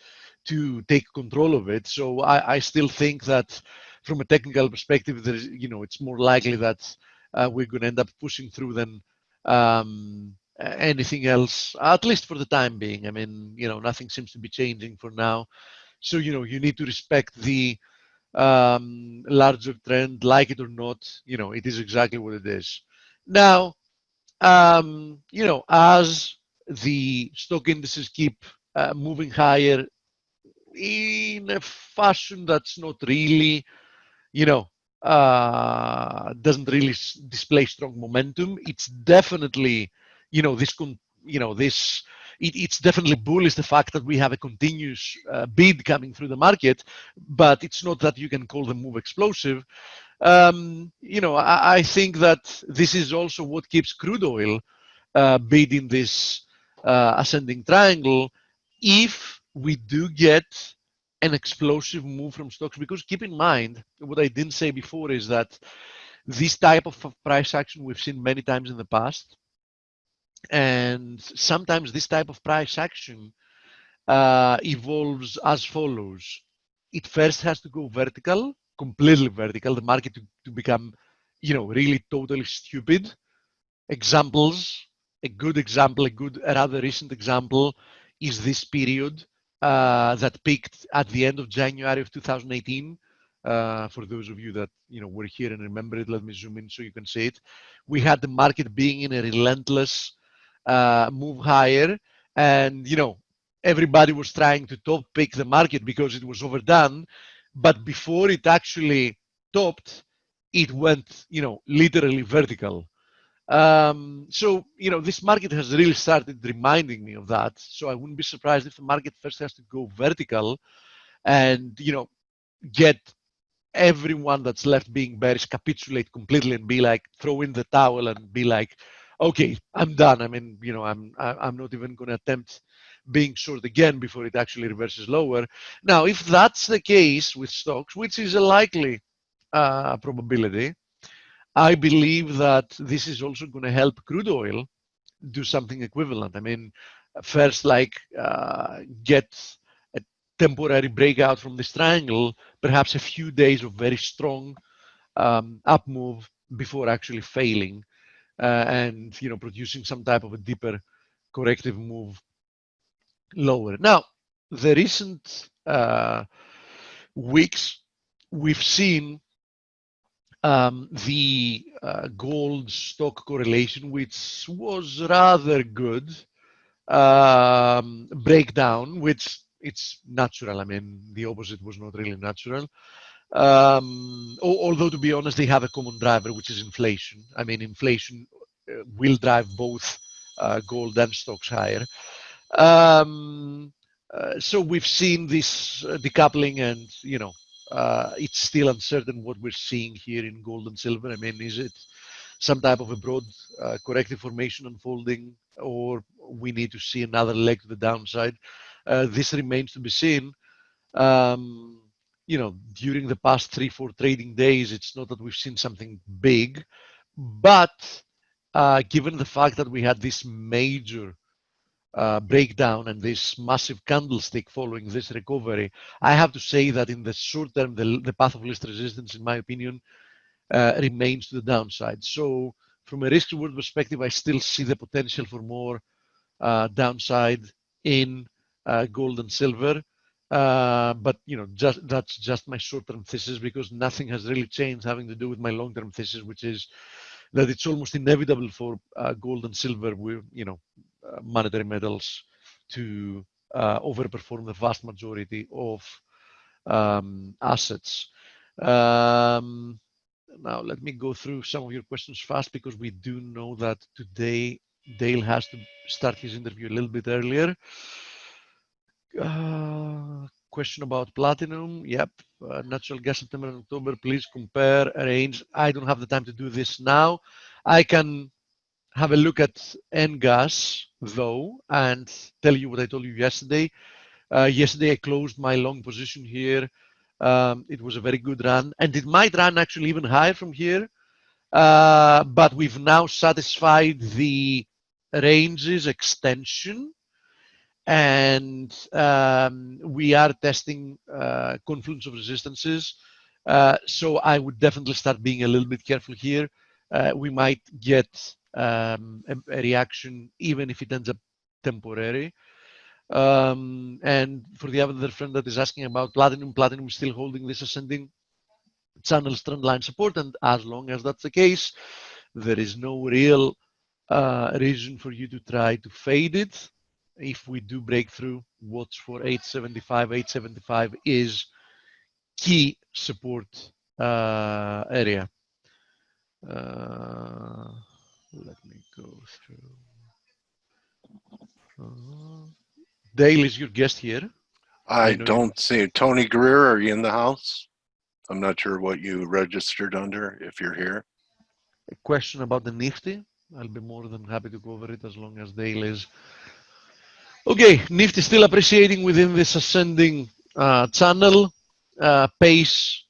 to take control of it. So I still think that from a technical perspective, there is, it's more likely that we're going to end up pushing through than anything else, at least for the time being. Nothing seems to be changing for now. So, you need to respect the larger trend, like it or not. It is exactly what it is. Now, as the stock indices keep moving higher in a fashion that's not really, doesn't really display strong momentum, it's definitely, this it's definitely bullish, the fact that we have a continuous bid coming through the market, but it's not that you can call the move explosive. I think that this is also what keeps crude oil bidding this ascending triangle. If we do get an explosive move from stocks, because keep in mind, what I didn't say before is that this type of price action we've seen many times in the past, and sometimes this type of price action evolves as follows. It first has to go vertical, completely vertical, the market to become, really totally stupid. Examples, a good example, a rather recent example is this period that peaked at the end of January of 2018. For those of you that were here and remember it, let me zoom in so you can see it. We had the market being in a relentless move higher, and everybody was trying to top pick the market because it was overdone. But before it actually topped, it went literally vertical. So this market has really started reminding me of that. So I wouldn't be surprised if the market first has to go vertical and get everyone that's left being bearish capitulate completely and be like, throw in the towel and be like, okay, I'm done. I mean, I'm not even going to attempt being short again before it actually reverses lower. Now, if that's the case with stocks, which is a likely probability, I believe that this is also going to help crude oil do something equivalent. I mean, first, get a temporary breakout from this triangle, perhaps a few days of very strong up move before actually failing and producing some type of a deeper corrective move lower. Now, the recent weeks, we've seen the gold stock correlation, which was rather good, breakdown, which it's natural. I mean, the opposite was not really natural. Although, to be honest, they have a common driver, which is inflation. I mean, inflation will drive both gold and stocks higher. So we've seen this decoupling, and it's still uncertain what we're seeing here in gold and silver. I mean, is it some type of a broad corrective formation unfolding, or we need to see another leg to the downside? This remains to be seen. During the past 3-4 trading days, it's not that we've seen something big, but given the fact that we had this major breakdown and this massive candlestick following this recovery, I have to say that in the short term, the path of least resistance, in my opinion, remains to the downside. So from a risk reward perspective, I still see the potential for more downside in gold and silver. But that's just my short-term thesis, because nothing has really changed having to do with my long-term thesis, which is that it's almost inevitable for gold and silver, with monetary metals, to overperform the vast majority of assets. Now, let me go through some of your questions fast, because we do know that today Dale has to start his interview a little bit earlier. Question about platinum. Yep. Natural gas September and October. Please compare a range. I don't have the time to do this now. I can have a look at NGAS though and tell you what I told you yesterday. Yesterday I closed my long position here. It was a very good run, and it might run actually even higher from here. But we've now satisfied the ranges extension, and we are testing confluence of resistances. So I would definitely start being a little bit careful here. We might get a reaction, even if it ends up temporary. And for the other friend that is asking about platinum, platinum is still holding this ascending channel trend line support, and as long as that's the case, there is no real reason for you to try to fade it. If we do break through, watch for 875. 875 is key support area. Let me go through. Dale is your guest here.
I
know
don't see Tony Greer. Are you in the house? I'm not sure what you registered under, if you're here.
A question about the Nifty. I'll be more than happy to cover it as long as Dale is. Okay, Nifty still appreciating within this ascending channel. Pace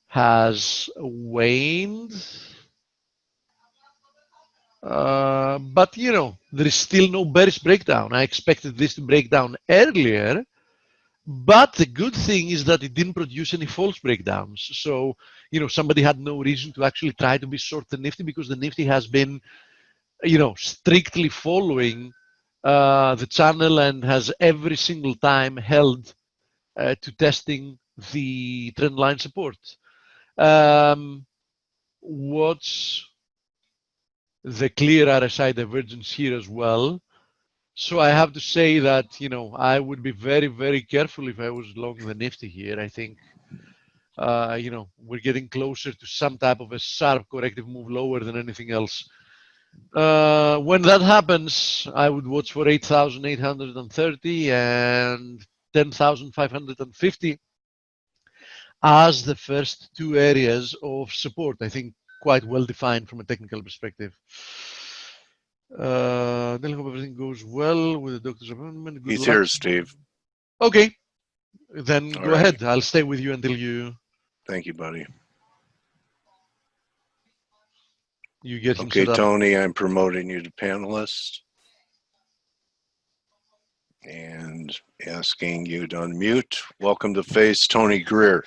has waned. But you know, there is still no bearish breakdown. I expected this to break down earlier, but the good thing is that it didn't produce any false breakdowns. So, you know, somebody had no reason to actually try to be short the Nifty because the Nifty has been, you know, strictly following the channel and has every single time held to testing the trend line support. What's the clear RSI divergence here as well? So I have to say that, you know, I would be very, very careful if I was long the Nifty here. I think, you know, we're getting closer to some type of a sharp corrective move lower than anything else. When that happens, I would watch for 8,830 and 10,550 as the first two areas of support. I think quite well defined from a technical perspective. Then hope everything goes well with the doctor's appointment. Good
He's
luck.
here, Steve.
Okay, then
All
go
right.
ahead. I'll stay with you until you
Thank you, buddy.
get him
Okay,
set up.
Tony, I'm promoting you to panelist and asking you to unmute. Welcome to Face, Tony Greer.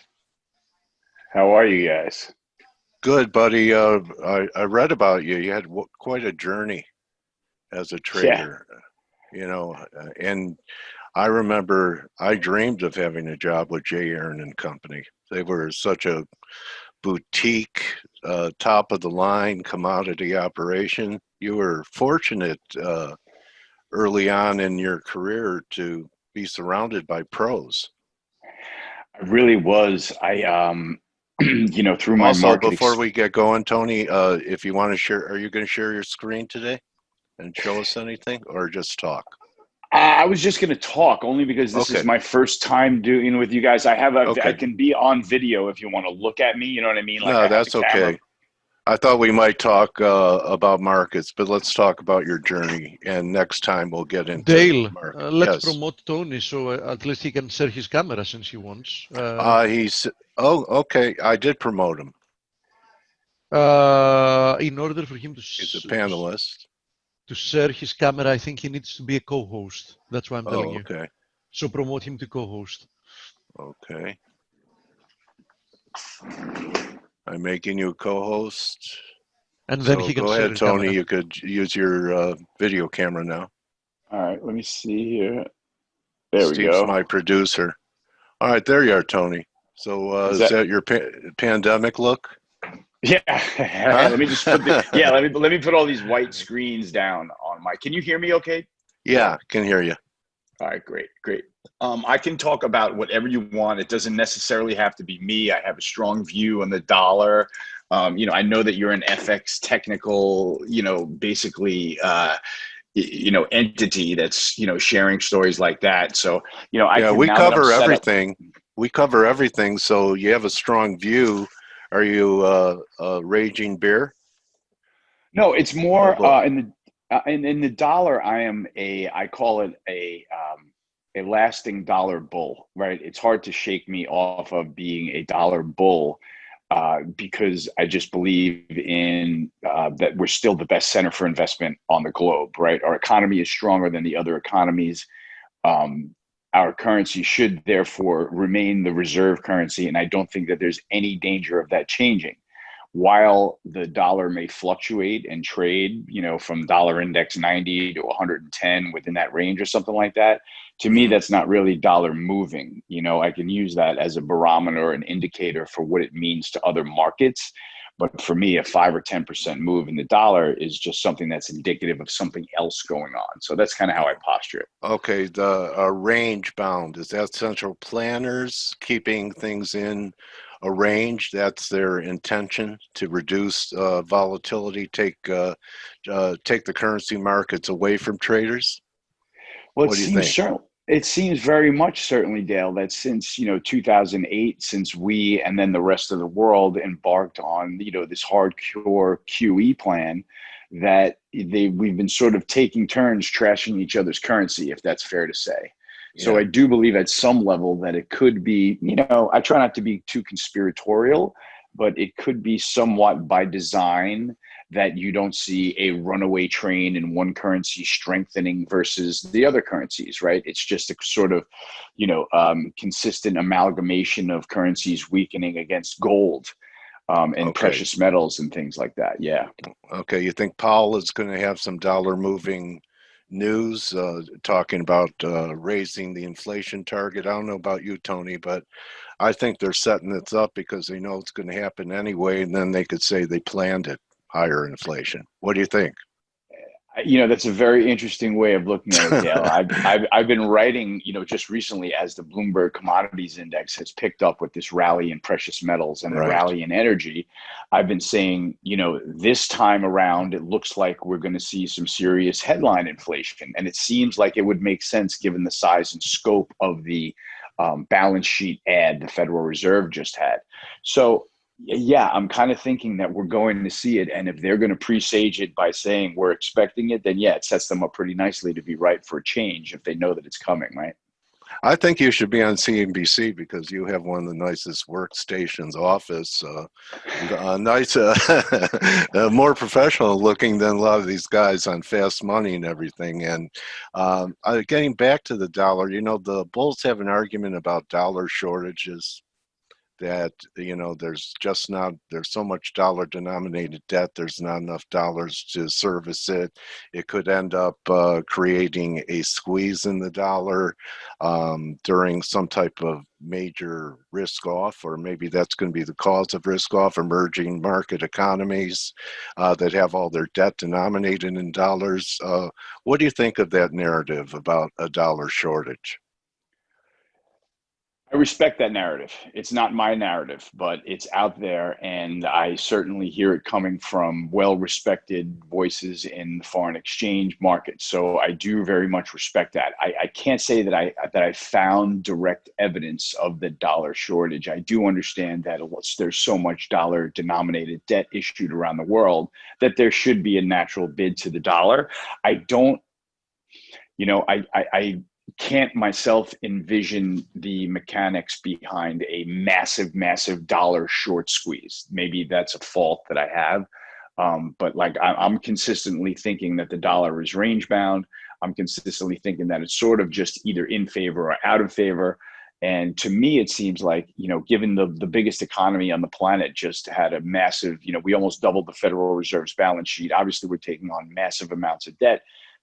How are you guys?
Good, buddy. I read about you. You had quite a journey as a trader, you know, and I remember I dreamed of having a job with J. Aaron and Company. They were such a boutique, top of the line commodity operation. You were fortunate early on in your career to be surrounded by pros.
I really was. You know, through my
Also,
market.
before we get going, Tony, if you want to share, are you going to share your screen today and show us anything, or just talk?
I was just going to talk only because this is
Okay.
my first time doing with you guys. I have
Okay.
I can be on video if you want to look at me. You know what I mean? Like,
No, that's okay. I thought we might talk about markets, but let's talk about your journey, and next time we'll get into
Dale,
market.
let's
Yes.
promote Tony so at least he can share his camera since he wants.
Okay. I did promote him.
In order for him to
He's a panelist.
to share his camera, I think he needs to be a co-host. That's why I'm telling you.
Okay.
So promote him to co-host.
Okay. I'm making you a co-host.
And then
So
he can
go
share
ahead,
his
Tony.
camera.
You could use your video camera now.
All right, let me see here. There we
Steve's
go.
my producer. All right, there you are, Tony. So is that your pandemic look?
Yeah.
Huh?
Let me just put let me put all these white screens down on my. Can you hear me okay?
Yeah, can hear you.
All right, great. I can talk about whatever you want. It doesn't necessarily have to be me. I have a strong view on the dollar. You know, I know that you're an FX technical, you know, basically, you know, entity that's, you know, sharing stories like that. So, you know,
we cover everything. We cover everything. So you have a strong view. Are you a raging bear?
No, it's more in the dollar. I call it a lasting dollar bull, right? It's hard to shake me off of being a dollar bull because I just believe in that we're still the best center for investment on the globe, right? Our economy is stronger than the other economies. Our currency should therefore remain the reserve currency, and I don't think that there's any danger of that changing. While the dollar may fluctuate and trade, you know, from dollar index 90 to 110 within that range or something like that, to me, that's not really dollar moving. You know, I can use that as a barometer, an indicator for what it means to other markets. But for me, a 5 or 10% move in the dollar is just something that's indicative of something else going on. So that's kind of how I posture it.
Okay, the range bound, is that central planners keeping things in a range? That's their intention, to reduce volatility, take the currency markets away from traders?
Well,
What do you think?
It seems very much, certainly, Dale, that since 2008, since we and then the rest of the world embarked on this hardcore QE plan, that we've been sort of taking turns trashing each other's currency, if that's fair to say. So
Yeah.
I do believe at some level that it could be, I try not to be too conspiratorial, but it could be somewhat by design that you don't see a runaway train in one currency strengthening versus the other currencies, right? It's just a sort of, consistent amalgamation of currencies weakening against gold and precious metals and things like that. Yeah.
Okay. You think Powell is going to have some dollar moving news talking about raising the inflation target? I don't know about you, Tony, but I think they're setting this up because they know it's going to happen anyway, and then they could say they planned it, higher inflation. What do you think?
That's a very interesting way of looking at it, Dale. I've been writing, just recently as the Bloomberg Commodities Index has picked up with this rally in precious metals and the rally in energy. I've been saying, this time around, it looks like we're going to see some serious headline inflation. And it seems like it would make sense given the size and scope of the balance sheet ad the Federal Reserve just had. So yeah, I'm kind of thinking that we're going to see it. And if they're going to presage it by saying we're expecting it, then yeah, it sets them up pretty nicely to be right for a change if they know that it's coming, right?
I think you should be on CNBC because you have one of the nicest workstations, office, nice, more professional looking than a lot of these guys on Fast Money and everything. And getting back to the dollar, the bulls have an argument about dollar shortages. That there's so much dollar denominated debt, there's not enough dollars to service it. It could end up creating a squeeze in the dollar during some type of major risk off, or maybe that's going to be the cause of risk off, emerging market economies that have all their debt denominated in dollars. What do you think of that narrative about a dollar shortage?
I respect that narrative. It's not my narrative, but it's out there, and I certainly hear it coming from well-respected voices in the foreign exchange market. So I do very much respect that. I can't say that I found direct evidence of the dollar shortage. I do understand that there's so much dollar-denominated debt issued around the world that there should be a natural bid to the dollar. I don't, I can't myself envision the mechanics behind a massive dollar short squeeze. Maybe that's a fault that I have. But I'm consistently thinking that the dollar is range bound. I'm consistently thinking that it's sort of just either in favor or out of favor. And to me, it seems like, given the biggest economy on the planet just had a massive, we almost doubled the Federal Reserve's balance sheet. Obviously, we're taking on massive amounts of debt.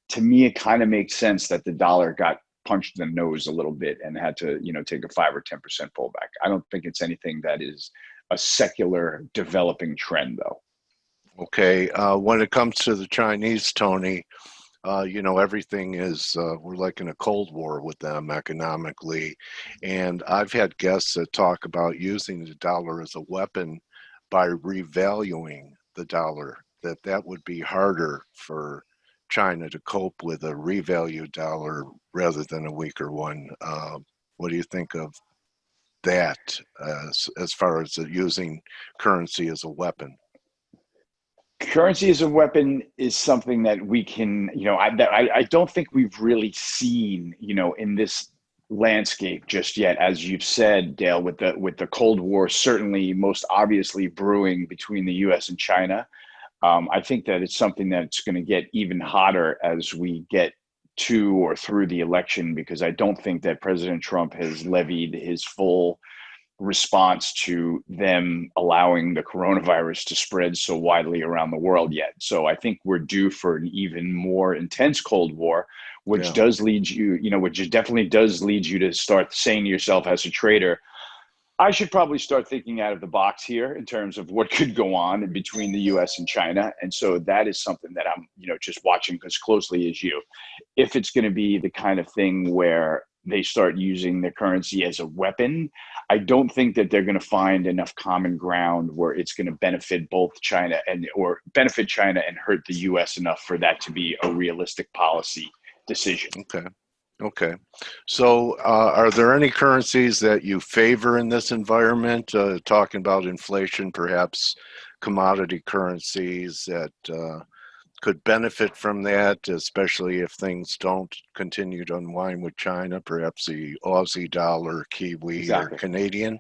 To me, it kind of makes sense that the dollar got punched in the nose a little bit and had to, take a 5 or 10% pullback. I don't think it's anything that is a secular developing trend, though.
Okay. When it comes to the Chinese, Tony, everything is, we're like in a Cold War with them economically. And I've had guests that talk about using the dollar as a weapon by revaluing the dollar, that would be harder for China to cope with a revalued dollar rather than a weaker one. What do you think of that as far as using currency as a weapon?
Currency as a weapon is something that we can, I don't think we've really seen, in this landscape just yet. As you've said, Dale, with the Cold War certainly most obviously brewing between the U.S. and China. I think that it's something that's going to get even hotter as we get to or through the election, because I don't think that President Trump has levied his full response to them allowing the coronavirus to spread so widely around the world yet. So I think we're due for an even more intense Cold War, which does lead you, which definitely does lead you to start saying to yourself as a trader, I should probably start thinking out of the box here in terms of what could go on between the U.S. and China. And so that is something that I'm, just watching as closely as you. If it's going to be the kind of thing where they start using their currency as a weapon, I don't think that they're going to find enough common ground where it's going to benefit both China and hurt the U.S. enough for that to be a realistic policy decision.
Okay. Okay. So are there any currencies that you favor in this environment? Talking about inflation, perhaps commodity currencies that could benefit from that, especially if things don't continue to unwind with China, perhaps the Aussie dollar, Kiwi, or
Exactly.
Canadian?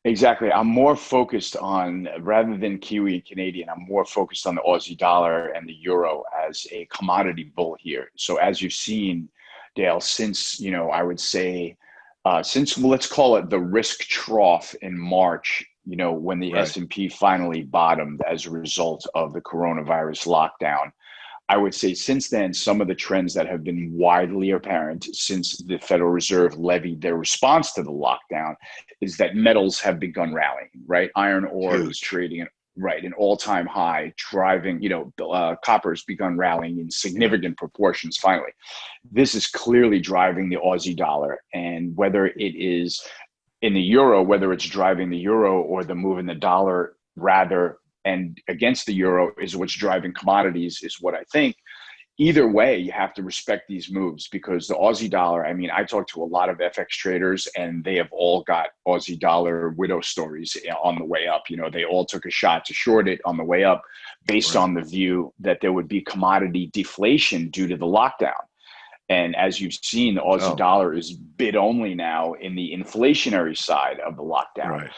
Exactly. I'm more focused on, rather than Kiwi and Canadian, I'm more focused on the Aussie dollar and the euro as a commodity bull here. So as you've seen, Dale, since, I would say, since, well, let's call it the risk trough in March, when the
Right.
S&P finally bottomed as a result of the coronavirus lockdown, I would say since then, some of the trends that have been widely apparent since the Federal Reserve levied their response to the lockdown is that metals have begun rallying, right? Iron ore is
Huge.
trading at an all-time high, driving, copper's begun rallying in significant proportions finally. This is clearly driving the Aussie dollar. And whether it is in the euro, whether it's driving the euro or the move in the dollar rather and against the euro is what's driving commodities, is what I think. Either way, you have to respect these moves because the Aussie dollar, I mean, I talk to a lot of FX traders and they have all got Aussie dollar widow stories on the way up. They all took a shot to short it on the way up based
Right.
on the view that there would be commodity deflation due to the lockdown. And as you've seen, the Aussie dollar is bid only now in the inflationary side of the lockdown.
Right.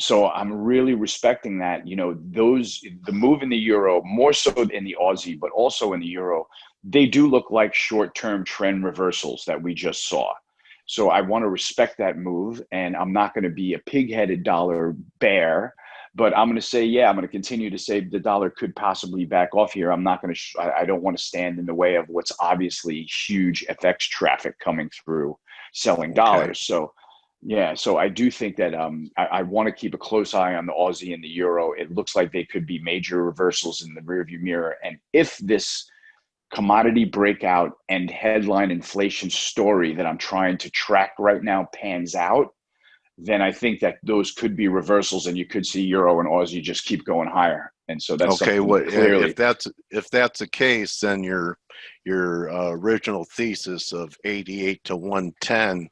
So I'm really respecting that, the move in the euro, more so in the Aussie, but also in the euro, they do look like short-term trend reversals that we just saw. So I want to respect that move, and I'm not going to be a pig-headed dollar bear, but I'm going to say, I'm going to continue to say the dollar could possibly back off here. I'm not going to, I don't want to stand in the way of what's obviously huge FX traffic coming through selling dollars. So so I do think that I want to keep a close eye on the Aussie and the euro. It looks like they could be major reversals in the rearview mirror. And if this commodity breakout and headline inflation story that I'm trying to track right now pans out, then I think that those could be reversals and you could see euro and Aussie just keep going higher. And so that's
Okay,
something
well,
clearly.
if that's the case, then your original thesis of 88 to 110,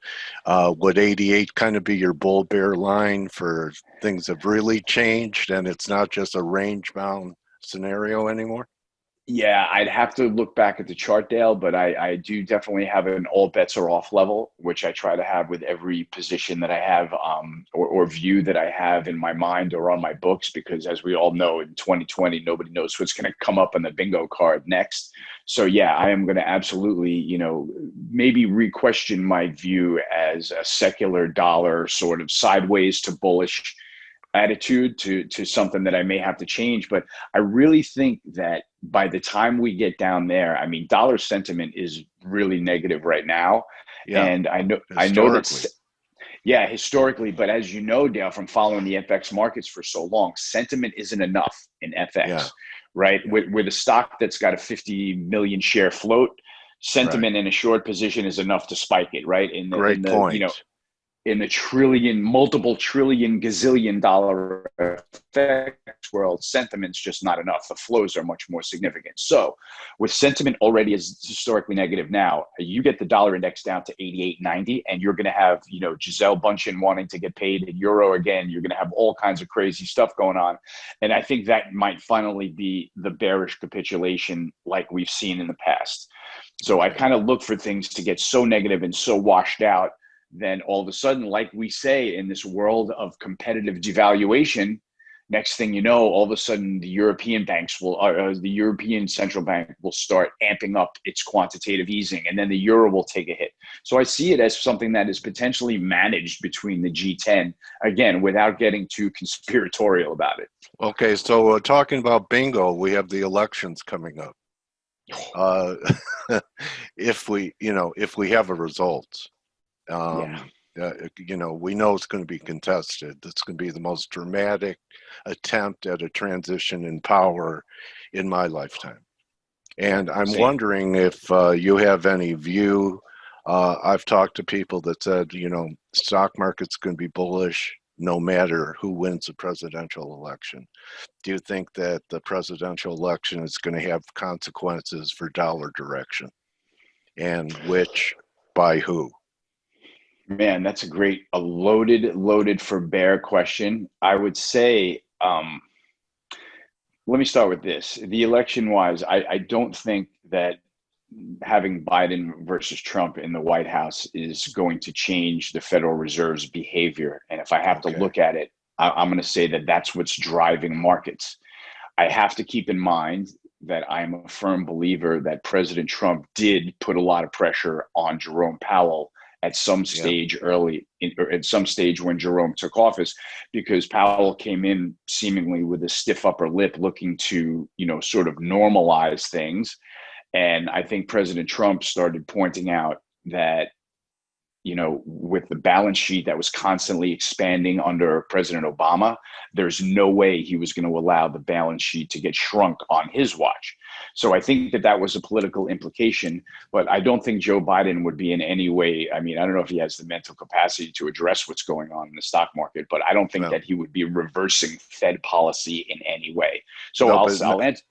would 88 kind of be your bull bear line for things have really changed and it's not just a range bound scenario anymore?
Yeah, I'd have to look back at the chart, Dale, but I do definitely have an all bets are off level, which I try to have with every position that I have or view that I have in my mind or on my books, because as we all know, in 2020, nobody knows what's going to come up on the bingo card next. So yeah, I am going to absolutely, maybe re-question my view as a secular dollar sort of sideways to bullish attitude to something that I may have to change. But I really think that by the time we get down there, I mean, dollar sentiment is really negative right now.
Yeah,
and I know that, historically, but as you know, Dale, from following the FX markets for so long, sentiment isn't enough in FX, right? With a stock that's got a 50 million share float, sentiment in a short position is enough to spike it, right?
Great point.
In the multiple trillion, gazillion dollar effects world, sentiment's just not enough. The flows are much more significant. So with sentiment already is historically negative now, you get the dollar index down to 88.90 and you're going to have, Giselle Bundchen wanting to get paid in euro again. You're going to have all kinds of crazy stuff going on. And I think that might finally be the bearish capitulation like we've seen in the past. So I kind of look for things to get so negative and so washed out, then all of a sudden, like we say, in this world of competitive devaluation, next thing you know, all of a sudden the European banks the European central bank will start amping up its quantitative easing, and then the euro will take a hit. So I see it as something that is potentially managed between the G10, again, without getting too conspiratorial about it.
Okay, so talking about bingo, we have the elections coming up. If we have a result. We know it's going to be contested. It's going to be the most dramatic attempt at a transition in power in my lifetime. And I'm wondering if you have any view. I've talked to people that said, stock market's going to be bullish no matter who wins the presidential election. Do you think that the presidential election is going to have consequences for dollar direction? And which by who?
Man, that's a loaded for bear question. I would say, let me start with this. The election wise, I don't think that having Biden versus Trump in the White House is going to change the Federal Reserve's behavior. And if I have to look at it, I'm going to say that that's what's driving markets. I have to keep in mind that I'm a firm believer that President Trump did put a lot of pressure on Jerome Powell at some stage or at some stage when Jerome took office, because Powell came in seemingly with a stiff upper lip looking to, sort of normalize things. And I think President Trump started pointing out that, with the balance sheet that was constantly expanding under President Obama, there's no way he was going to allow the balance sheet to get shrunk on his watch. So I think that was a political implication, but I don't think Joe Biden would be in any way. I mean, I don't know if he has the mental capacity to address what's going on in the stock market, but I don't think that he would be reversing Fed policy in any way. So I'll answer.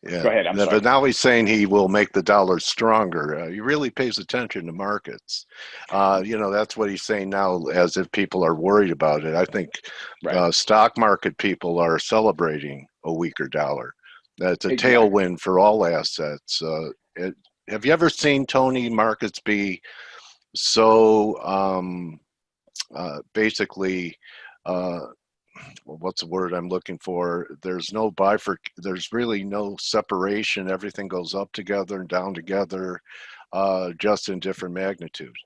Yeah.
Go ahead. I'm sorry.
But now he's saying he will make the dollar stronger. He really pays attention to markets. That's what he's saying now, as if people are worried about it. I think stock market people are celebrating a weaker dollar. That's a tailwind for all assets. Have you ever seen, Tony, markets be so basically what's the word I'm looking for? There's no there's really no separation. Everything goes up together and down together, just in different magnitudes.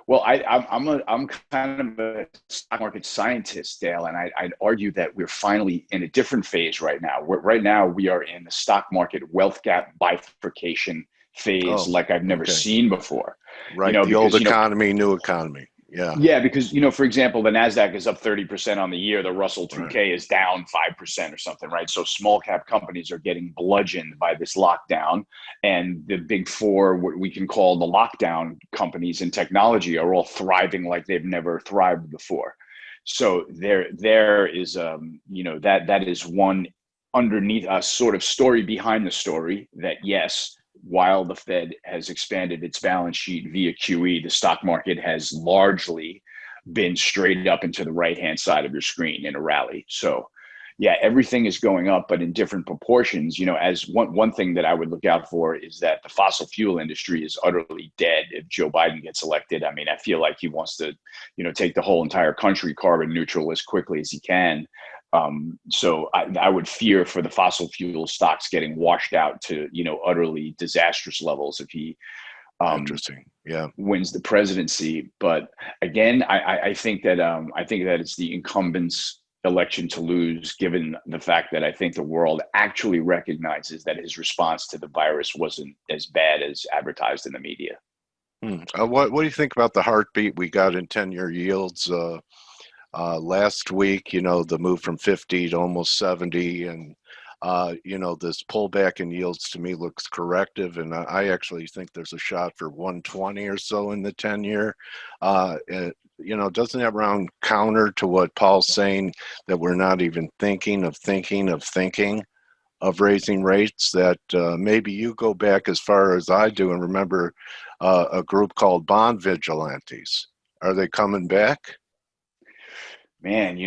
Well, I'm kind of a stock market scientist, Dale, and I'd argue that we're finally in a different phase right now. Right now we are in the stock market wealth gap bifurcation phase like I've never seen before.
Right, the old economy, new economy.
Yeah, because, for example, the NASDAQ is up 30% on the year. The Russell 2K is down 5% or something, right? So small cap companies are getting bludgeoned by this lockdown. And the big four, what we can call the lockdown companies in technology, are all thriving like they've never thrived before. So there is, that is one underneath a sort of story behind the story that, yes, while the Fed has expanded its balance sheet via QE, the stock market has largely been straight up into the right-hand side of your screen in a rally. So yeah, everything is going up, but in different proportions. As one thing that I would look out for is that the fossil fuel industry is utterly dead if Joe Biden gets elected. I mean, I feel like he wants to, take the whole entire country carbon neutral as quickly as he can. So I would fear for the fossil fuel stocks getting washed out to, utterly disastrous levels if he wins the presidency. But again, I think that it's the incumbent's election to lose, given the fact that I think the world actually recognizes that his response to the virus wasn't as bad as advertised in the media.
What do you think about the heartbeat we got in 10-year yields? Last week, the move from 50 to almost 70, and this pullback in yields to me looks corrective, and I actually think there's a shot for 120 or so in the 10-year. Doesn't that round counter to what Paul's saying, that we're not even thinking of raising rates? That maybe you go back as far as I do and remember a group called bond vigilantes. Are they coming back?
Man,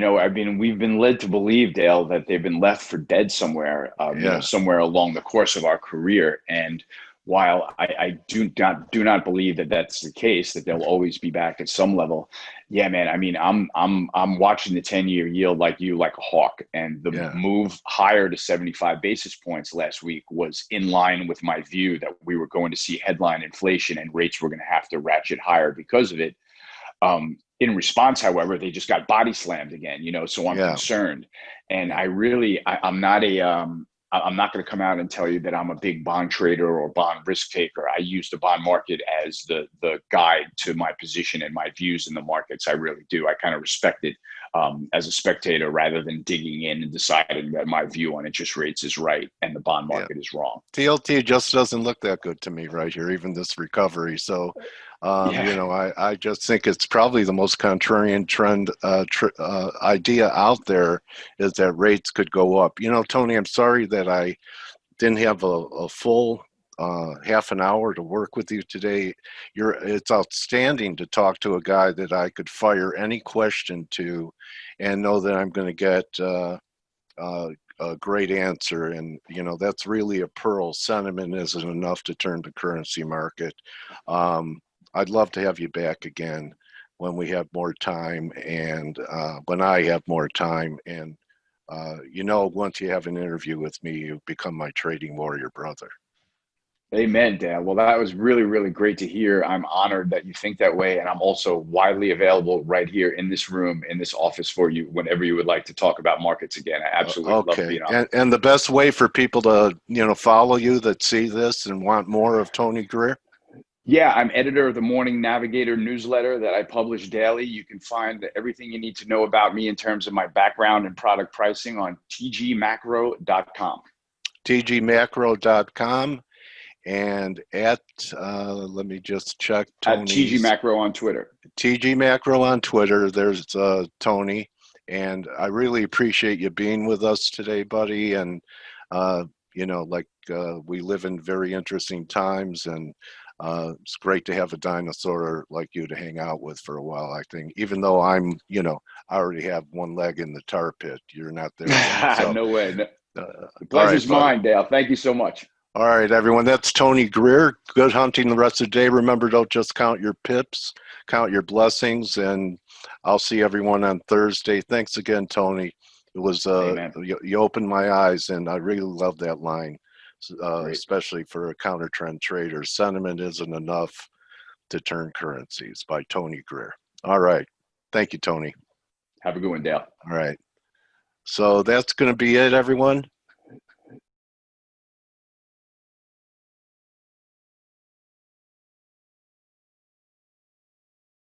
we've been led to believe, Dale, that they've been left for dead somewhere, somewhere along the course of our career. And while I do not believe that that's the case, that they'll always be back at some level. Yeah, man. I mean, I'm watching the 10-year yield like a hawk, and the move higher to 75 basis points last week was in line with my view that we were going to see headline inflation and rates were going to have to ratchet higher because of it. In response, however, they just got body slammed again, so I'm concerned. And I'm not going to come out and tell you that I'm a big bond trader or bond risk taker. I use the bond market as the guide to my position and my views in the markets. I really do. I kind of respect it as a spectator rather than digging in and deciding that my view on interest rates is right and the bond market is wrong.
TLT just doesn't look that good to me right here, even this recovery. So, I just think it's probably the most contrarian trend idea out there, is that rates could go up. Tony, I'm sorry that I didn't have a full half an hour to work with you today. It's outstanding to talk to a guy that I could fire any question to and know that I'm going to get a great answer. And, you know, that's really a pearl. Sentiment isn't enough to turn the currency market. I'd love to have you back again when we have more time and when I have more time. And, you know, once you have an interview with me, you become my trading warrior brother.
Amen, Dale. Well, that was really, really great to hear. I'm honored that you think that way. And I'm also widely available right here in this room, in this office for you whenever you would like to talk about markets again. I absolutely love being on.
And the best way for people to, you know, follow you that see this and want more of Tony Greer?
Yeah, I'm editor of the Morning Navigator newsletter that I publish daily. You can find everything you need to know about me in terms of my background and product pricing on tgmacro.com.
tgmacro.com. And at, let me just check Tony's.
At TG Macro on Twitter.
TG Macro on Twitter. There's Tony. And I really appreciate you being with us today, buddy. And, you know, like we live in very interesting times. And it's great to have a dinosaur like you to hang out with for a while, I think. Even though I'm, you know, I already have one leg in the tar pit. You're not there yet, so.
No way. No. The pleasure's mine, Dale. Thank you so much.
All right, everyone, that's Tony Greer. Good hunting the rest of the day. Remember, don't just count your pips, count your blessings, and I'll see everyone on Thursday. Thanks again, Tony. It was, you opened my eyes, and I really love that line, especially for a counter trend trader. Sentiment isn't enough to turn currencies, by Tony Greer. All right. Thank you, Tony.
Have a good one, Dale.
All right. So that's going to be it, everyone.